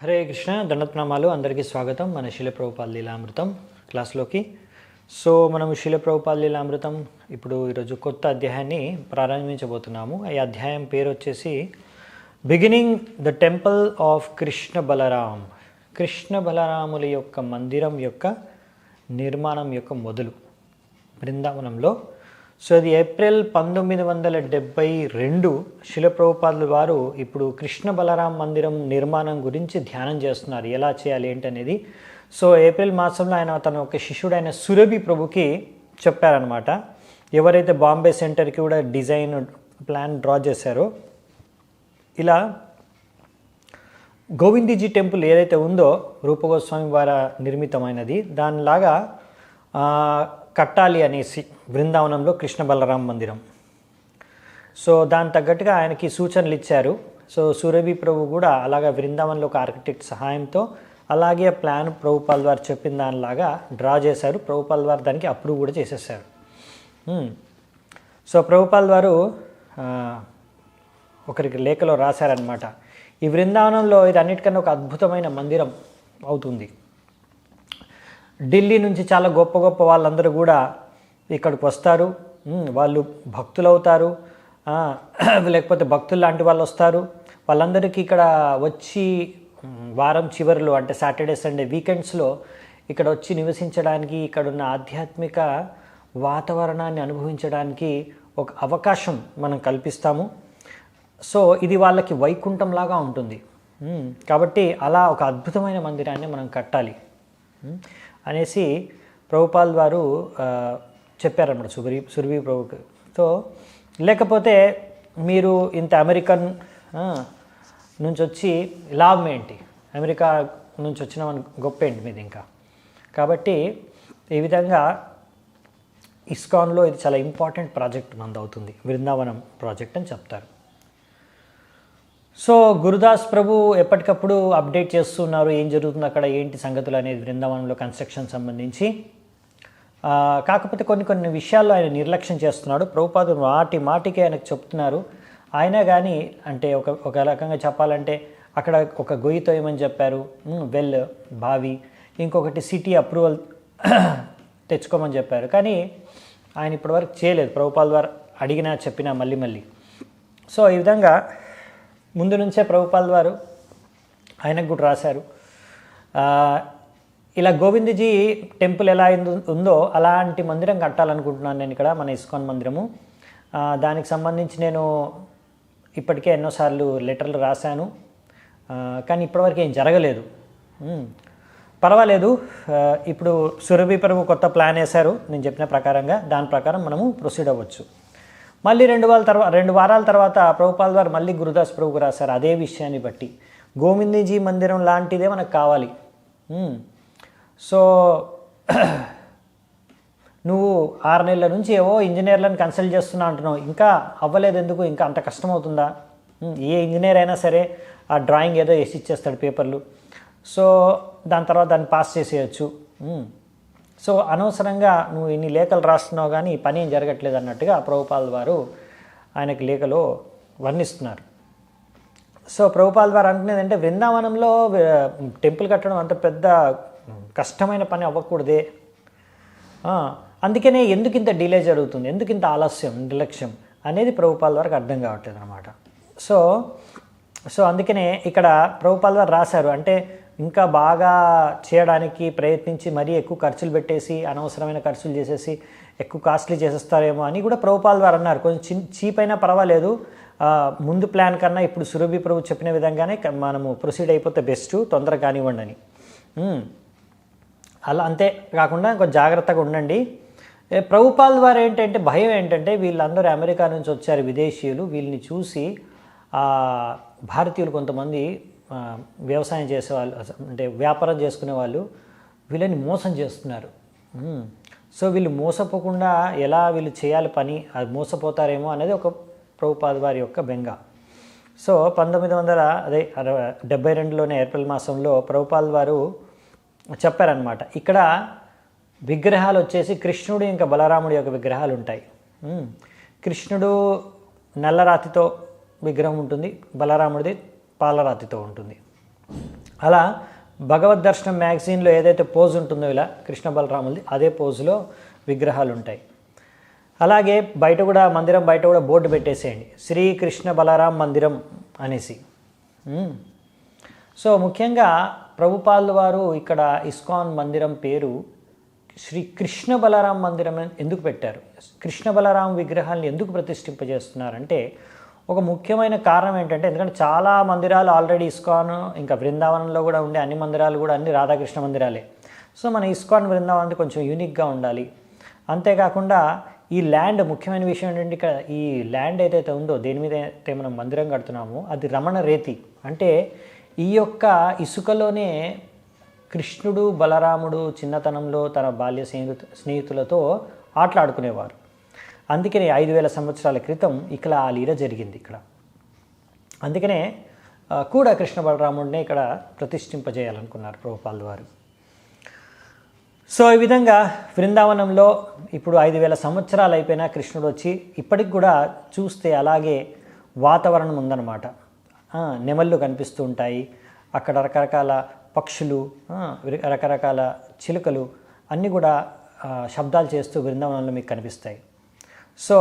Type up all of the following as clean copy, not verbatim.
హరే కృష్ణ దండప్రణామాలు అందరికీ స్వాగతం మన శిల ప్రభుపాద లీలామృతం క్లాస్లోకి. సో మనం శిల ప్రభుపాద లీలామృతం ఇప్పుడు ఈరోజు కొత్త అధ్యాయాన్ని ప్రారంభించబోతున్నాము. ఈ అధ్యాయం పేరు వచ్చేసి beginning the temple of Krishna Balaram. Krishna బలరాముల యొక్క మందిరం యొక్క నిర్మాణం యొక్క మొదలు బృందావనంలో. సో అది ఏప్రిల్ 1972 శిల ప్రభుపాదుల వారు ఇప్పుడు కృష్ణ బలరాం మందిరం నిర్మాణం గురించి ధ్యానం చేస్తున్నారు, ఎలా చేయాలి ఏంటనేది. సో ఏప్రిల్ మాసంలో ఆయన తన ఒక శిష్యుడైన సురభి ప్రభుకి చెప్పారనమాట. ఎవరైతే బాంబే సెంటర్కి కూడా డిజైన్ ప్లాన్ డ్రా చేశారో, ఇలా గోవిందజీ టెంపుల్ ఏదైతే ఉందో రూపగోస్వామి వారి నిర్మితమైనది, దానిలాగా కట్టాలి అనేసి బృందావనంలో కృష్ణ బలరాం మందిరం. సో దాని తగ్గట్టుగా ఆయనకి సూచనలు ఇచ్చారు. సో సురభి ప్రభు కూడా అలాగా బృందావనంలో ఒక ఆర్కిటెక్ట్ సహాయంతో అలాగే ప్లాన్ ప్రభుపాల్ వారు చెప్పిన దానిలాగా డ్రా చేశారు. ప్రభుపాల్ వారు దానికి అప్రూవ్ కూడా చేసేసారు. సో ప్రభుపాల్ వారు ఒకరికి లేఖలో రాశారనమాట, ఈ బృందావనంలో ఇది అన్నిటికన్నా ఒక అద్భుతమైన మందిరం అవుతుంది. ఢిల్లీ నుంచి చాలా గొప్ప గొప్ప వాళ్ళందరూ కూడా ఇక్కడికి వస్తారు, వాళ్ళు భక్తులు అవుతారు, లేకపోతే భక్తులు లాంటి వాళ్ళు వస్తారు. వాళ్ళందరికీ ఇక్కడ వచ్చి వారం చివరిలో అంటే సాటర్డే సండే వీకెండ్స్లో ఇక్కడ వచ్చి నివసించడానికి, ఇక్కడున్న ఆధ్యాత్మిక వాతావరణాన్ని అనుభవించడానికి ఒక అవకాశం మనం కల్పిస్తాము. సో ఇది వాళ్ళకి వైకుంఠంలాగా ఉంటుంది. కాబట్టి అలా ఒక అద్భుతమైన మందిరాన్ని మనం కట్టాలి అనేసి ప్రభుపాల్ వారు చెప్పారన్నమాట సురభి ప్రభుకి. సో లేకపోతే మీరు ఇంత అమెరికన్ నుంచి వచ్చి లాభం ఏంటి, అమెరికా నుంచి వచ్చిన గొప్ప ఏంటి మీది ఇంకా. కాబట్టి ఈ విధంగా ఇస్కాన్లో ఇది చాలా ఇంపార్టెంట్ ప్రాజెక్ట్ మనది అవుతుంది, బృందావనం ప్రాజెక్ట్ అని చెప్తారు. సో గురుదాస్ ప్రభు ఎప్పటికప్పుడు అప్డేట్ చేస్తున్నారు, ఏం జరుగుతుంది అక్కడ, ఏంటి సంగతులు అనేది బృందావనంలో కన్స్ట్రక్షన్ సంబంధించి. కాకపోతే కొన్ని విషయాల్లో ఆయన నిర్లక్ష్యం చేస్తున్నాడు. ప్రభుపాదులు మాటికి ఆయనకు చెప్తున్నారు. అయినా కానీ అంటే ఒక రకంగా చెప్పాలంటే అక్కడ ఒక గొయ్యి తోయమని చెప్పారు, వెల్ బావి, ఇంకొకటి సిటీ అప్రూవల్ తెచ్చుకోమని చెప్పారు. కానీ ఆయన ఇప్పటివరకు చేయలేదు, ప్రభుపాల్ వారు అడిగినా చెప్పినా మళ్ళీ. సో ఈ విధంగా ముందు నుంచే ప్రభుపాల్ వారు ఆయనకు కూడా రాశారు, ఇలా గోవిందజీ టెంపుల్ ఎలా ఉందో అలాంటి మందిరం కట్టాలనుకుంటున్నాను నేను ఇక్కడ, మన ఇస్కాన్ మందిరము. దానికి సంబంధించి నేను ఇప్పటికే ఎన్నోసార్లు లెటర్లు రాశాను, కానీ ఇప్పటివరకు ఏం జరగలేదు. పర్వాలేదు, ఇప్పుడు సురభి ప్రభు కొత్త ప్లాన్ వేశారు నేను చెప్పిన ప్రకారంగా, దాని ప్రకారం మనము ప్రొసీడ్ అవ్వచ్చు. మళ్ళీ 2 వారాల తర్వాత ప్రభుపాల్ వారు మళ్ళీ గురుదాస్ ప్రభుకు రాశారు అదే విషయాన్ని బట్టి, గోవిందజీ మందిరం లాంటిదే మనకు కావాలి. సో నువ్వు 6 నెలల నుంచి ఏవో ఇంజనీర్లను కన్సల్ట్ చేస్తున్నా అంటున్నావు, ఇంకా అవ్వలేదు ఎందుకు, ఇంకా అంత కష్టం అవుతుందా? ఏ ఇంజనీర్ అయినా సరే ఆ డ్రాయింగ్ ఏదో వేసి ఇచ్చేస్తాడు పేపర్లు, సో దాని తర్వాత దాన్ని పాస్ చేసేయచ్చు. సో అనవసరంగా నువ్వు ఇన్ని లేఖలు రాస్తున్నావు కానీ ఈ పని ఏం జరగట్లేదు అన్నట్టుగా ప్రభుపాల్ వారు ఆయనకి లేఖలో వర్ణిస్తున్నారు. సో ప్రభుపాల్ వారు అంటున్నది అంటే, బృందావనంలో టెంపుల్ కట్టడం అంత పెద్ద కష్టమైన పని అవ్వకూడదే, అందుకనే ఎందుకు ఇంత డిలే జరుగుతుంది, ఎందుకు ఇంత ఆలస్యం, నిర్లక్ష్యం అనేది ప్రభుపాల్ వారికి అర్థం కావట్లేదు అనమాట. సో అందుకనే ఇక్కడ ప్రభుపాల్ వారు రాశారు, అంటే ఇంకా బాగా చేయడానికి ప్రయత్నించి మరీ ఎక్కువ ఖర్చులు పెట్టేసి అనవసరమైన ఖర్చులు చేసేసి ఎక్కువ కాస్ట్లీ చేసేస్తారేమో అని కూడా ప్రభుపాల్ వారు అన్నారు. కొంచెం చీప్ అయినా పర్వాలేదు, ముందు ప్లాన్ కన్నా ఇప్పుడు సురభి ప్రభు చెప్పిన విధంగానే మనము ప్రొసీడ్ అయిపోతే బెస్ట్, తొందరగా కానివ్వండి అని. అలా అంతే కాకుండా కొంచెం జాగ్రత్తగా ఉండండి. ప్రభుపాల్ వారు ఏంటంటే భయం ఏంటంటే, వీళ్ళందరూ అమెరికా నుంచి వచ్చారు విదేశీయులు, వీళ్ళని చూసి భారతీయులు కొంతమంది వ్యవసాయం చేసేవాళ్ళు అంటే వ్యాపారం చేసుకునే వాళ్ళు వీళ్ళని మోసం చేస్తున్నారు. సో వీళ్ళు మోసపోకుండా ఎలా వీళ్ళు చేయాలి పని, అది మోసపోతారేమో అనేది ఒక ప్రభుపాద్ వారి యొక్క బెంగ. సో 1972లోనే ఏప్రిల్ మాసంలో ప్రభుపాద్ వారు చెప్పారనమాట, ఇక్కడ విగ్రహాలు వచ్చేసి కృష్ణుడు ఇంకా బలరాముడి యొక్క విగ్రహాలు ఉంటాయి. కృష్ణుడు నల్లరాతితో విగ్రహం ఉంటుంది, బలరాముడిది పాలరాతితో ఉంటుంది. అలా భగవద్ దర్శనం మ్యాగజైన్లో ఏదైతే పోజ్ ఉంటుందో ఇలా కృష్ణ బలరాములది అదే పోజులో విగ్రహాలు ఉంటాయి. అలాగే బయట కూడా మందిరం బయట కూడా బోర్డు పెట్టేసేయండి, శ్రీకృష్ణ బలరాం మందిరం అనేసి. సో ముఖ్యంగా ప్రభుపాల్ వారు ఇక్కడ ఇస్కాన్ మందిరం పేరు శ్రీ కృష్ణ బలరాం మందిరం ఎందుకు పెట్టారు, కృష్ణ బలరాం విగ్రహాలను ఎందుకు ప్రతిష్ఠింపజేస్తున్నారంటే ఒక ముఖ్యమైన కారణం ఏంటంటే, ఎందుకంటే చాలా మందిరాలు ఆల్రెడీ ఇస్కాన్ ఇంకా బృందావనంలో కూడా ఉండే అన్ని మందిరాలు కూడా అన్ని రాధాకృష్ణ మందిరాలే. సో మన ఇస్కాన్ బృందావనం కొంచెం యూనిక్గా ఉండాలి. అంతేకాకుండా ఈ ల్యాండ్ ముఖ్యమైన విషయం ఏంటంటే, ఇక్కడ ఈ ల్యాండ్ ఏదైతే ఉందో దేని మీద అయితే మనం మందిరం కడుతున్నామో అది రమణ రేతి. అంటే ఈ యొక్క ఇసుకలోనే కృష్ణుడు బలరాముడు చిన్నతనంలో తన బాల్య స్నేహితులతో ఆటలాడుకునేవారు. అందుకనే 5000 సంవత్సరాల క్రితం ఇక్కడ ఆ లీల జరిగింది ఇక్కడ. అందుకనే కూడా కృష్ణ బలరాముడిని ఇక్కడ ప్రతిష్ఠింపజేయాలనుకున్నారు ప్రభుపాల్ వారు. సో ఈ విధంగా బృందావనంలో ఇప్పుడు 5000 సంవత్సరాలు అయిపోయినా కృష్ణుడు వచ్చి ఇప్పటికి కూడా చూస్తే అలాగే వాతావరణం ఉందన్నమాట. నెమళ్ళు కనిపిస్తూ ఉంటాయి, అక్కడ రకరకాల పక్షులు, రకరకాల చిలుకలు అన్నీ కూడా శబ్దాలు చేస్తూ బృందావనంలో మీకు కనిపిస్తాయి. సో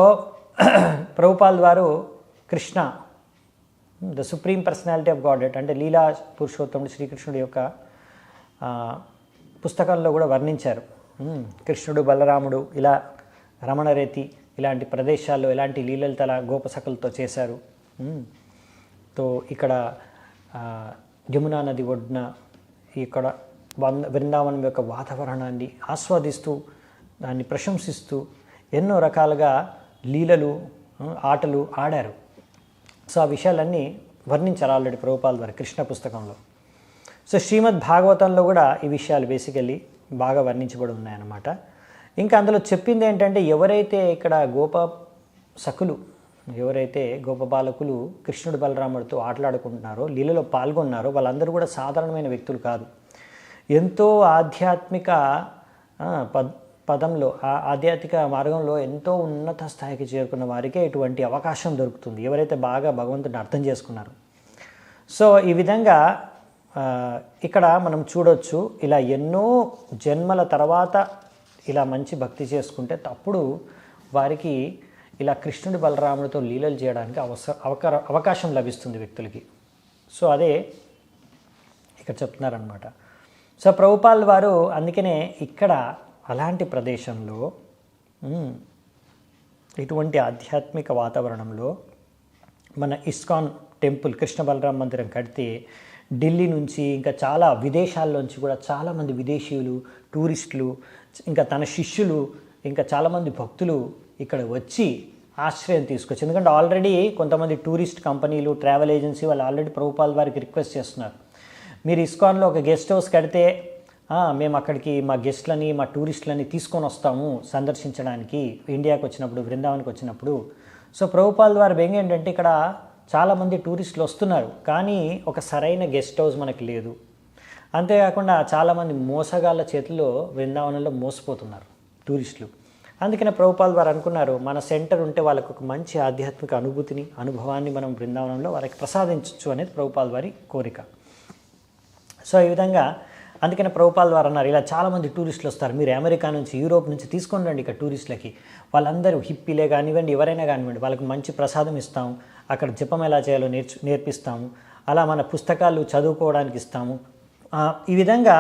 ప్రభుపాల్ వారు Krishna the supreme personality of God అంటే లీలా పురుషోత్తముడు శ్రీకృష్ణుడి యొక్క పుస్తకంలో కూడా వర్ణించారు. కృష్ణుడు బలరాముడు ఇలా రమణరేతి ఇలాంటి ప్రదేశాల్లో ఎలాంటి లీలలు తల గోపసకలతో చేశారు. తో ఇక్కడ యమునా నది ఒడ్డున ఇక్కడ బృందావనం యొక్క వాతావరణాన్ని ఆస్వాదిస్తూ దాన్ని ప్రశంసిస్తూ ఎన్నో రకాలుగా లీలలు ఆటలు ఆడారు. సో ఆ విషయాలన్నీ వర్ణించారు ఆల్రెడీ ప్రభుపాల్ వారు కృష్ణ పుస్తకంలో. సో శ్రీమద్ భాగవతంలో కూడా ఈ విషయాలు బేసికల్లీ బాగా వర్ణించబడి ఉన్నాయన్నమాట. ఇంకా అందులో చెప్పింది ఏంటంటే, ఎవరైతే ఇక్కడ సకులు ఎవరైతే గోపబాలకులు కృష్ణుడు బలరాముడితో ఆటలాడుకుంటున్నారో లీలలో పాల్గొన్నారో వాళ్ళందరూ కూడా సాధారణమైన వ్యక్తులు కాదు. ఎంతో ఆధ్యాత్మిక పదంలో ఆధ్యాత్మిక మార్గంలో ఎంతో ఉన్నత స్థాయికి చేరుకున్న వారికే ఇటువంటి అవకాశం దొరుకుతుంది, ఎవరైతే బాగా భగవంతుడిని అర్థం చేసుకున్నారు. సో ఈ విధంగా ఇక్కడ మనం చూడొచ్చు, ఇలా ఎన్నో జన్మల తర్వాత ఇలా మంచి భక్తి చేసుకుంటే అప్పుడు వారికి ఇలా కృష్ణుడి బలరాముడితో లీలలు చేయడానికి అవకాశం లభిస్తుంది వ్యక్తులకి. సో అదే ఇక్కడ చెప్తున్నారనమాట. సో ప్రభుపాల్ వారు అందుకనే ఇక్కడ అలాంటి ప్రదేశంలో ఇటువంటి ఆధ్యాత్మిక వాతావరణంలో మన ఇస్కాన్ టెంపుల్ కృష్ణ బలరాం మందిరం కడితే ఢిల్లీ నుంచి ఇంకా చాలా విదేశాల్లోంచి కూడా చాలామంది విదేశీయులు టూరిస్టులు ఇంకా తన శిష్యులు ఇంకా చాలామంది భక్తులు ఇక్కడ వచ్చి ఆశ్రయం తీసుకొచ్చి, ఎందుకంటే ఆల్రెడీ కొంతమంది టూరిస్ట్ కంపెనీలు ట్రావెల్ ఏజెన్సీ వాళ్ళు ఆల్రెడీ ప్రభుపాల్ వారికి రిక్వెస్ట్ చేస్తున్నారు, మీరు ఇస్కాన్లో ఒక గెస్ట్ హౌస్ కడితే మేము అక్కడికి మా గెస్ట్లని మా టూరిస్టులని తీసుకొని వస్తాము సందర్శించడానికి ఇండియాకి వచ్చినప్పుడు బృందావన్కి వచ్చినప్పుడు. సో ప్రభుపాల్ వారి బెంగ ఏంటంటే, ఇక్కడ చాలామంది టూరిస్టులు వస్తున్నారు కానీ ఒక సరైన గెస్ట్ హౌస్ మనకి లేదు. అంతేకాకుండా చాలామంది మోసగాళ్ళ చేతుల్లో బృందావనంలో మోసపోతున్నారు టూరిస్టులు. అందుకనే ప్రభుపాల్ వారు అనుకున్నారు, మన సెంటర్ ఉంటే వాళ్ళకు ఒక మంచి ఆధ్యాత్మిక అనుభవాన్ని మనం బృందావనంలో వారికి ప్రసాదించవచ్చు అనేది ప్రభుపాల్ వారి కోరిక. సో ఈ విధంగా అందుకనే ప్రభుపాల్ వారు అన్నారు, ఇలా చాలామంది టూరిస్టులు వస్తారు, మీరు అమెరికా నుంచి యూరోప్ నుంచి తీసుకొని రండి ఇక్కడ టూరిస్టులకి, వాళ్ళందరూ హిప్పీలే కానివ్వండి ఎవరైనా కానివ్వండి వాళ్ళకి మంచి ప్రసాదం ఇస్తాము, అక్కడ జపం ఎలా చేయాలో నేర్పిస్తాము, అలా మన పుస్తకాలు చదువుకోవడానికి ఇస్తాము. ఈ విధంగా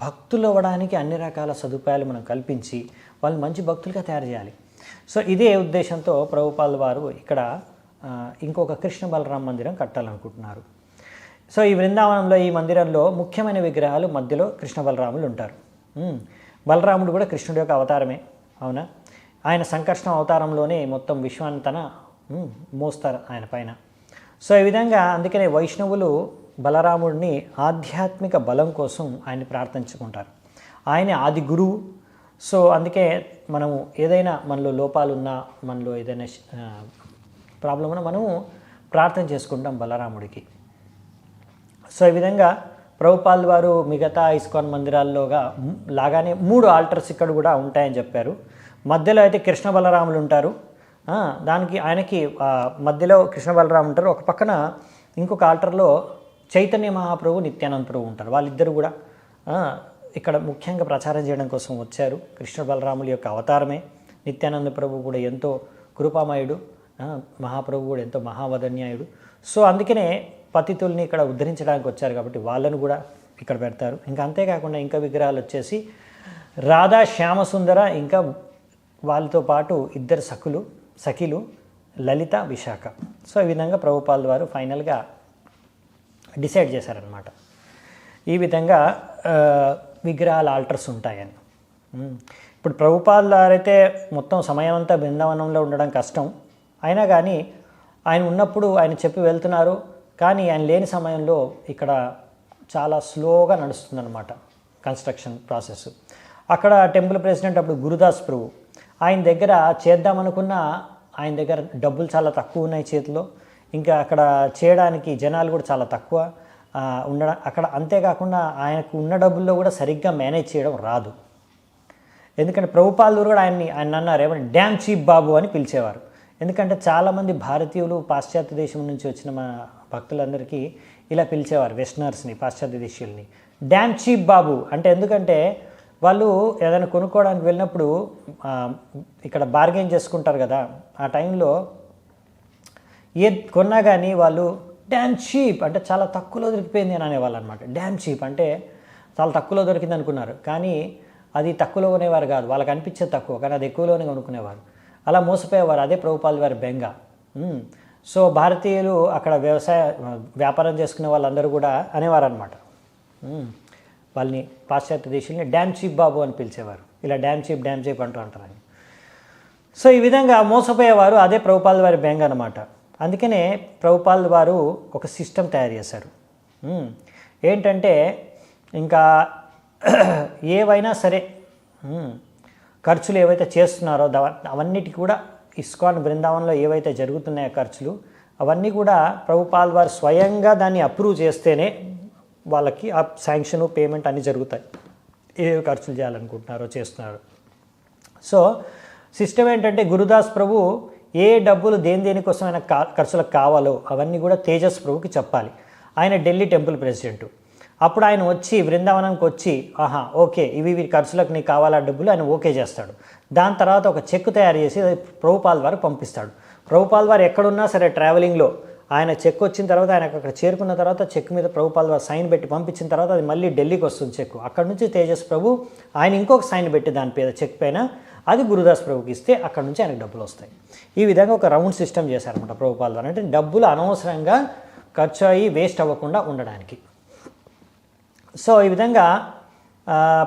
భక్తులు అవ్వడానికి అన్ని రకాల సదుపాయాలు మనం కల్పించి వాళ్ళు మంచి భక్తులుగా తయారు చేయాలి. సో ఇదే ఉద్దేశంతో ప్రభుపాల్ వారు ఇక్కడ ఇంకొక కృష్ణ బలరాం మందిరం కట్టాలనుకుంటున్నారు. సో ఈ బృందావనంలో ఈ మందిరంలో ముఖ్యమైన విగ్రహాలు మధ్యలో కృష్ణ బలరాములు ఉంటారు. బలరాముడు కూడా కృష్ణుడి యొక్క అవతారమే, అవునా? ఆయన సంకర్షణ అవతారంలోనే మొత్తం విశ్వాన్ని తన మోస్తారు ఆయన పైన. సో ఈ విధంగా అందుకనే వైష్ణవులు బలరాముడిని ఆధ్యాత్మిక బలం కోసం ఆయన్ని ప్రార్థించుకుంటారు. ఆయన ఆది గురువు. సో అందుకే మనము ఏదైనా మనలో లోపాలున్నా మనలో ఏదైనా ప్రాబ్లం ఉన్నా మనము ప్రార్థన చేసుకుంటాం బలరాముడికి. సో ఈ విధంగా ప్రభుపాల్ వారు మిగతా ఇస్కాన్ మందిరాల్లోగా లాగానే 3 ఆల్టర్స్ ఇక్కడ కూడా ఉంటాయని చెప్పారు. మధ్యలో అయితే కృష్ణ బలరాములు ఉంటారు, దానికి ఆయనకి మధ్యలో కృష్ణ బలరాములు ఉంటారు, ఒక పక్కన ఇంకొక ఆల్టర్లో చైతన్య మహాప్రభు, నిత్యానంద ప్రభు ఉంటారు. వాళ్ళిద్దరు కూడా ఇక్కడ ముఖ్యంగా ప్రచారం చేయడం కోసం వచ్చారు. కృష్ణ బలరాముల యొక్క అవతారమే. నిత్యానంద ప్రభు కూడా ఎంతో కృపామయుడు, మహాప్రభు కూడా ఎంతో మహావదన్యాయుడు. సో అందుకనే పతితుల్ని ఇక్కడ ఉద్ధరించడానికి వచ్చారు కాబట్టి వాళ్ళను కూడా ఇక్కడ పెడతారు. ఇంకా అంతేకాకుండా ఇంకా విగ్రహాలు వచ్చేసి రాధా శ్యామసుందర, ఇంకా వాళ్ళతో పాటు ఇద్దరు సఖిలు లలిత, విశాఖ. సో ఈ విధంగా ప్రభుపాల్ వారు ఫైనల్గా డిసైడ్ చేశారనమాట. ఈ విధంగా విగ్రహాల ఆల్టర్స్ ఉంటాయని. ఇప్పుడు ప్రభుపాల్ వారైతే మొత్తం సమయం అంతా బృందావనంలో ఉండడం కష్టం, అయినా కానీ ఆయన ఉన్నప్పుడు ఆయన చెప్పి వెళ్తున్నారు. కానీ ఆయన లేని సమయంలో ఇక్కడ చాలా స్లోగా నడుస్తుందన్నమాట కన్స్ట్రక్షన్ ప్రాసెస్. అక్కడ టెంపుల్ ప్రెసిడెంట్ అప్పుడు గురుదాస్ ప్రభు, ఆయన దగ్గర చేద్దామనుకున్న ఆయన దగ్గర డబ్బులు చాలా తక్కువ ఉన్నాయి చేతిలో. ఇంకా అక్కడ చేయడానికి జనాలు కూడా చాలా తక్కువ ఉండడం అక్కడ. అంతేకాకుండా ఆయనకు ఉన్న డబ్బుల్లో కూడా సరిగ్గా మేనేజ్ చేయడం రాదు. ఎందుకంటే ప్రభుపాల్ కూడా ఆయన అన్నారు ఏమని, డ్యామ్ చీప్ బాబు అని పిలిచేవారు. ఎందుకంటే చాలామంది భారతీయులు పాశ్చాత్య దేశం నుంచి వచ్చిన మా భక్తులందరికీ ఇలా పిలిచేవారు, వెస్టర్నర్స్ని, పాశ్చాత్య దేశీయుల్ని డ్యామ్ చీప్ బాబు అంటే. ఎందుకంటే వాళ్ళు ఏదైనా కొనుక్కోవడానికి వెళ్ళినప్పుడు ఇక్కడ బార్గెన్ చేసుకుంటారు కదా, ఆ టైంలో ఏది కొన్నా కానీ వాళ్ళు డ్యామ్ చీప్ అంటే చాలా తక్కువలో దొరికిపోయింది అని అనేవాళ్ళు అనమాట. డ్యామ్ చీప్ అంటే చాలా తక్కువలో దొరికింది అనుకున్నారు, కానీ అది తక్కువలో కొనేవారు కాదు, వాళ్ళకి అనిపించేది తక్కువ, కానీ అది ఎక్కువలోనే కొనుక్కునేవారు. అలా మోసపోయేవారు. అదే ప్రభుపాల్ వారి బెంగ. సో భారతీయులు అక్కడ వ్యాపారం చేసుకునే వాళ్ళందరూ కూడా అనేవారు అనమాట, వాళ్ళని పాశ్చాత్య దేశాలని డ్యామ్ చీప్ బాబు అని పిలిచేవారు. ఇలా డ్యామ్ చీప్ అంటూ అంటారని. సో ఈ విధంగా మోసపోయేవారు. అదే ప్రభుపాల్ వారి బెంగ అనమాట. అందుకనే ప్రభుపాల్ వారు ఒక సిస్టమ్ తయారు చేశారు. ఏంటంటే ఇంకా ఏవైనా సరే ఖర్చులు ఏవైతే చేస్తున్నారో అవన్నిటికీ కూడా ఇస్కాన్ బృందావనంలో ఏవైతే జరుగుతున్నాయో ఖర్చులు అవన్నీ కూడా ప్రభుపాల్ వారు స్వయంగా దాన్ని అప్రూవ్ చేస్తేనే వాళ్ళకి ఆ శాంక్షను, పేమెంట్ అన్నీ జరుగుతాయి. ఏ ఖర్చులు చేయాలనుకుంటున్నారో చేస్తున్నారు. సో సిస్టమ్ ఏంటంటే గురుదాస్ ప్రభు ఏ డబ్బులు దేనికోసమైనా ఖర్చులకు కావాలో అవన్నీ కూడా తేజస్ ప్రభుకి చెప్పాలి. ఆయన ఢిల్లీ టెంపుల్ ప్రెసిడెంట్. అప్పుడు ఆయన వచ్చి బృందావనంకి వచ్చి ఓకే ఇవి ఖర్చులకు నీకు కావాలా డబ్బులు ఆయన ఓకే చేస్తాడు. దాని తర్వాత ఒక చెక్ తయారు చేసి ప్రభుపాల్ వారు పంపిస్తాడు. ప్రభుపాల్ వారు ఎక్కడున్నా సరే ట్రావెలింగ్లో ఆయన చెక్ వచ్చిన తర్వాత ఆయన అక్కడ చేరుకున్న తర్వాత చెక్ మీద ప్రభుపాల్ వారు సైన్ పెట్టి పంపించిన తర్వాత అది మళ్ళీ ఢిల్లీకి వస్తుంది చెక్. అక్కడ నుంచి తేజస్ ప్రభు ఆయన ఇంకొక సైన్ పెట్టి దాని మీద చెక్ పైన అది గురుదాస్ ప్రభుకి ఇస్తే అక్కడ నుంచి ఆయనకు డబ్బులు వస్తాయి. ఈ విధంగా ఒక రౌండ్ సిస్టమ్ చేశారనమాట ప్రభుపాల్ వారు. అంటే డబ్బులు అనవసరంగా ఖర్చు అయ్యి వేస్ట్ అవ్వకుండా ఉండడానికి. సో ఈ విధంగా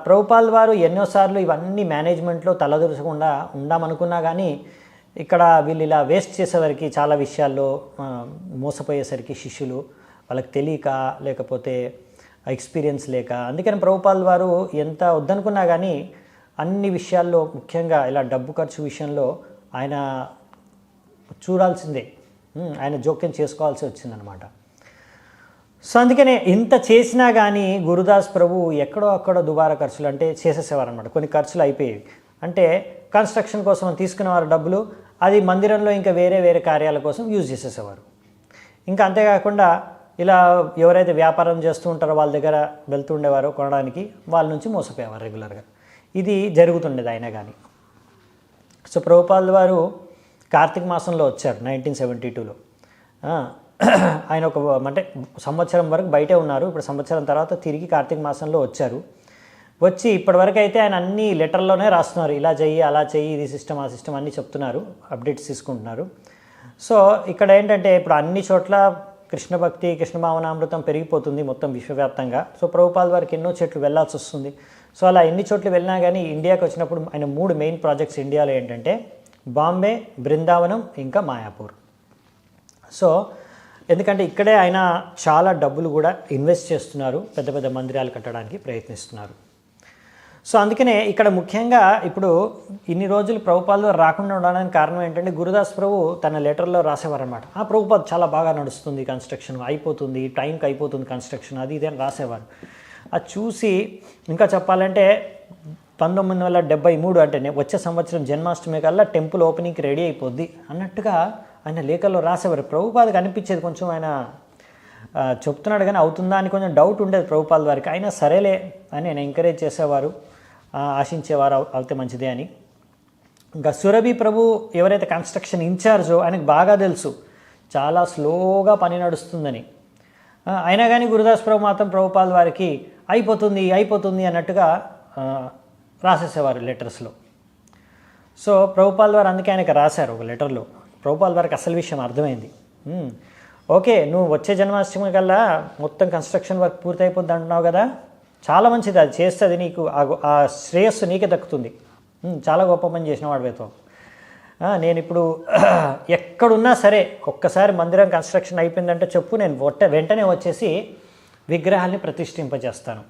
ప్రభుపాల్ వారు ఎన్నోసార్లు ఇవన్నీ మేనేజ్మెంట్లో తలదూర్చకుండా ఉందామనుకున్నా కానీ ఇక్కడ వీళ్ళు ఇలా వేస్ట్ చేసేసరికి చాలా విషయాల్లో మోసపోయేసరికి శిష్యులు వాళ్ళకి తెలియక లేకపోతే ఎక్స్పీరియన్స్ లేక, అందుకని ప్రభుపాల్ వారు ఎంత వద్దనుకున్నా కానీ అన్ని విషయాల్లో ముఖ్యంగా ఇలా డబ్బు ఖర్చు విషయంలో ఆయన చూడాల్సిందే, ఆయన జోక్యం చేసుకోవాల్సి వచ్చిందనమాట. సో అందుకనే ఇంత చేసినా కానీ గురుదాస్ ప్రభు ఎక్కడో అక్కడ దుబారా ఖర్చులు అంటే చేసేసేవారు అనమాట. కొన్ని ఖర్చులు అయిపోయేవి. అంటే కన్స్ట్రక్షన్ కోసం తీసుకునేవారు డబ్బులు, అది మందిరంలో ఇంకా వేరే కార్యాల కోసం యూజ్ చేసేసేవారు. ఇంకా అంతేకాకుండా ఇలా ఎవరైతే వ్యాపారం చేస్తూ ఉంటారో వాళ్ళ దగ్గర వెళ్తుండేవారో కొనడానికి, వాళ్ళ నుంచి మోసపోయేవారు రెగ్యులర్గా. ఇది జరుగుతుండేది అయినా కానీ. సో ప్రభుపాల్ వారు కార్తీక మాసంలో వచ్చారు 1972లో. ఆయన అంటే సంవత్సరం వరకు బయటే ఉన్నారు. ఇప్పుడు సంవత్సరం తర్వాత తిరిగి కార్తీక మాసంలో వచ్చారు. వచ్చి ఇప్పటివరకు అయితే ఆయన అన్ని లెటర్లోనే రాస్తున్నారు, ఇలా చెయ్యి అలా చెయ్యి, ఇది సిస్టమ్ ఆ సిస్టమ్ అన్నీ చెప్తున్నారు, అప్డేట్స్ తీసుకుంటున్నారు. సో ఇక్కడ ఏంటంటే ఇప్పుడు అన్ని చోట్ల కృష్ణ భక్తి, కృష్ణ భావనామృతం పెరిగిపోతుంది మొత్తం విశ్వవ్యాప్తంగా. సో ప్రభుపాల్ వారికి ఎన్నో చోట్ల వెళ్ళాల్సి వస్తుంది. సో అలా ఎన్ని చోట్ల వెళ్ళినా కానీ ఇండియాకి వచ్చినప్పుడు ఆయన 3 మెయిన్ ప్రాజెక్ట్స్ ఇండియాలో ఏంటంటే బాంబే, బృందావనం, ఇంకా మాయాపూర్. సో ఎందుకంటే ఇక్కడే ఆయన చాలా డబ్బులు కూడా ఇన్వెస్ట్ చేస్తున్నారు, పెద్ద పెద్ద మందిరాలు కట్టడానికి ప్రయత్నిస్తున్నారు. సో అందుకనే ఇక్కడ ముఖ్యంగా ఇప్పుడు ఇన్ని రోజులు ప్రభుపాల్ రాకుండా ఉండడానికి కారణం ఏంటంటే గురుదాస్ ప్రభు తన లెటర్లో రాసేవారు అనమాట. ప్రభుపాల్ చాలా బాగా నడుస్తుంది, కన్స్ట్రక్షన్ అయిపోతుంది, టైంకి అయిపోతుంది కన్స్ట్రక్షన్, అది ఇదే రాసేవారు. అది చూసి ఇంకా చెప్పాలంటే 1973 అంటే వచ్చే సంవత్సరం జన్మాష్టమి కల్లా టెంపుల్ ఓపెనింగ్కి రెడీ అయిపోద్ది అన్నట్టుగా ఆయన లేఖల్లో రాసేవారు. ప్రభుపాదకి అనిపించేది కొంచెం ఆయన చెప్తున్నాడు కానీ అవుతుందా అని కొంచెం డౌట్ ఉండేది ప్రభుపాల్ వారికి. అయినా సరేలే అని నేను ఎంకరేజ్ చేసేవారు, ఆశించేవారు అవుతే మంచిదే అని. ఇంకా సురభి ప్రభు ఎవరైతే కన్స్ట్రక్షన్ ఇన్ఛార్జో ఆయనకు బాగా తెలుసు చాలా స్లోగా పని నడుస్తుందని. అయినా కానీ గురుదాస్ ప్రభు మాత్రం ప్రభుపాల్ వారికి అయిపోతుంది అన్నట్టుగా రాసేసేవారు లెటర్స్లో. సో ప్రభుపాల్ వారు అందుకే ఆయనకు రాశారు ఒక లెటర్లో. ప్రభుపాల్ వారికి అసలు విషయం అర్థమైంది. ఓకే, నువ్వు వచ్చే జన్మాష్టమి కల్లా మొత్తం కన్స్ట్రక్షన్ వర్క్ పూర్తయిపోద్ది అంటున్నావు కదా, చాలా మంచిది, అది చేస్తుంది, నీకు ఆ శ్రేయస్సు నీకే దక్కుతుంది, చాలా గొప్ప పని చేసిన వాడితో. నేను ఇప్పుడు ఎక్కడున్నా సరే ఒక్కసారి మందిరం కన్స్ట్రక్షన్ అయిపోయిందంటే చెప్పు, నేను వెంటనే వచ్చేసి విగ్రహాల్ని ప్రతిష్ఠింపజేస్తాను.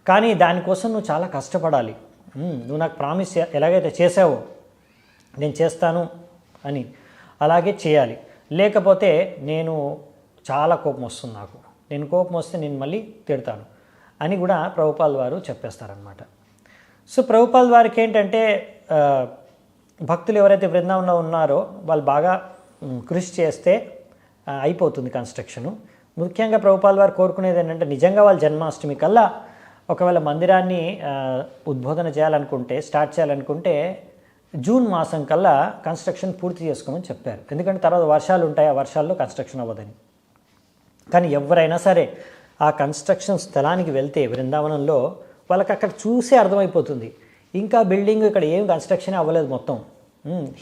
కానీ దానికోసం నువ్వు చాలా కష్టపడాలి, నువ్వు నాకు ప్రామిస్ ఎలాగైతే చేసావో నేను చేస్తాను అని అలాగే చేయాలి, లేకపోతే నేను చాలా కోపం వస్తుంది, నేను కోపం వస్తే నేను మళ్ళీ తిడతాను అని కూడా ప్రభుపాల్ వారు చెప్పేస్తారనమాట. సో ప్రభుపాల్ వారికి ఏంటంటే భక్తులు ఎవరైతే బృందావనంలో ఉన్నారో వాళ్ళు బాగా కృషి చేస్తే అయిపోతుంది కన్స్ట్రక్షను. ముఖ్యంగా ప్రభుపాల్ వారు కోరుకునేది ఏంటంటే నిజంగా వాళ్ళ జన్మాష్టమి కల్లా ఒకవేళ మందిరాన్ని ఉద్బోధన చేయాలనుకుంటే, స్టార్ట్ చేయాలనుకుంటే జూన్ మాసం కల్లా కన్స్ట్రక్షన్ పూర్తి చేసుకోమని చెప్పారు. ఎందుకంటే తర్వాత వర్షాలు ఉంటాయి, ఆ వర్షాల్లో కన్స్ట్రక్షన్ అవ్వదని. కానీ ఎవరైనా సరే ఆ కన్స్ట్రక్షన్ స్థలానికి వెళ్తే బృందావనంలో వాళ్ళకి అక్కడ చూసే అర్థమైపోతుంది, ఇంకా బిల్డింగ్ ఇక్కడ ఏం కన్స్ట్రక్షన్ అవ్వలేదు మొత్తం,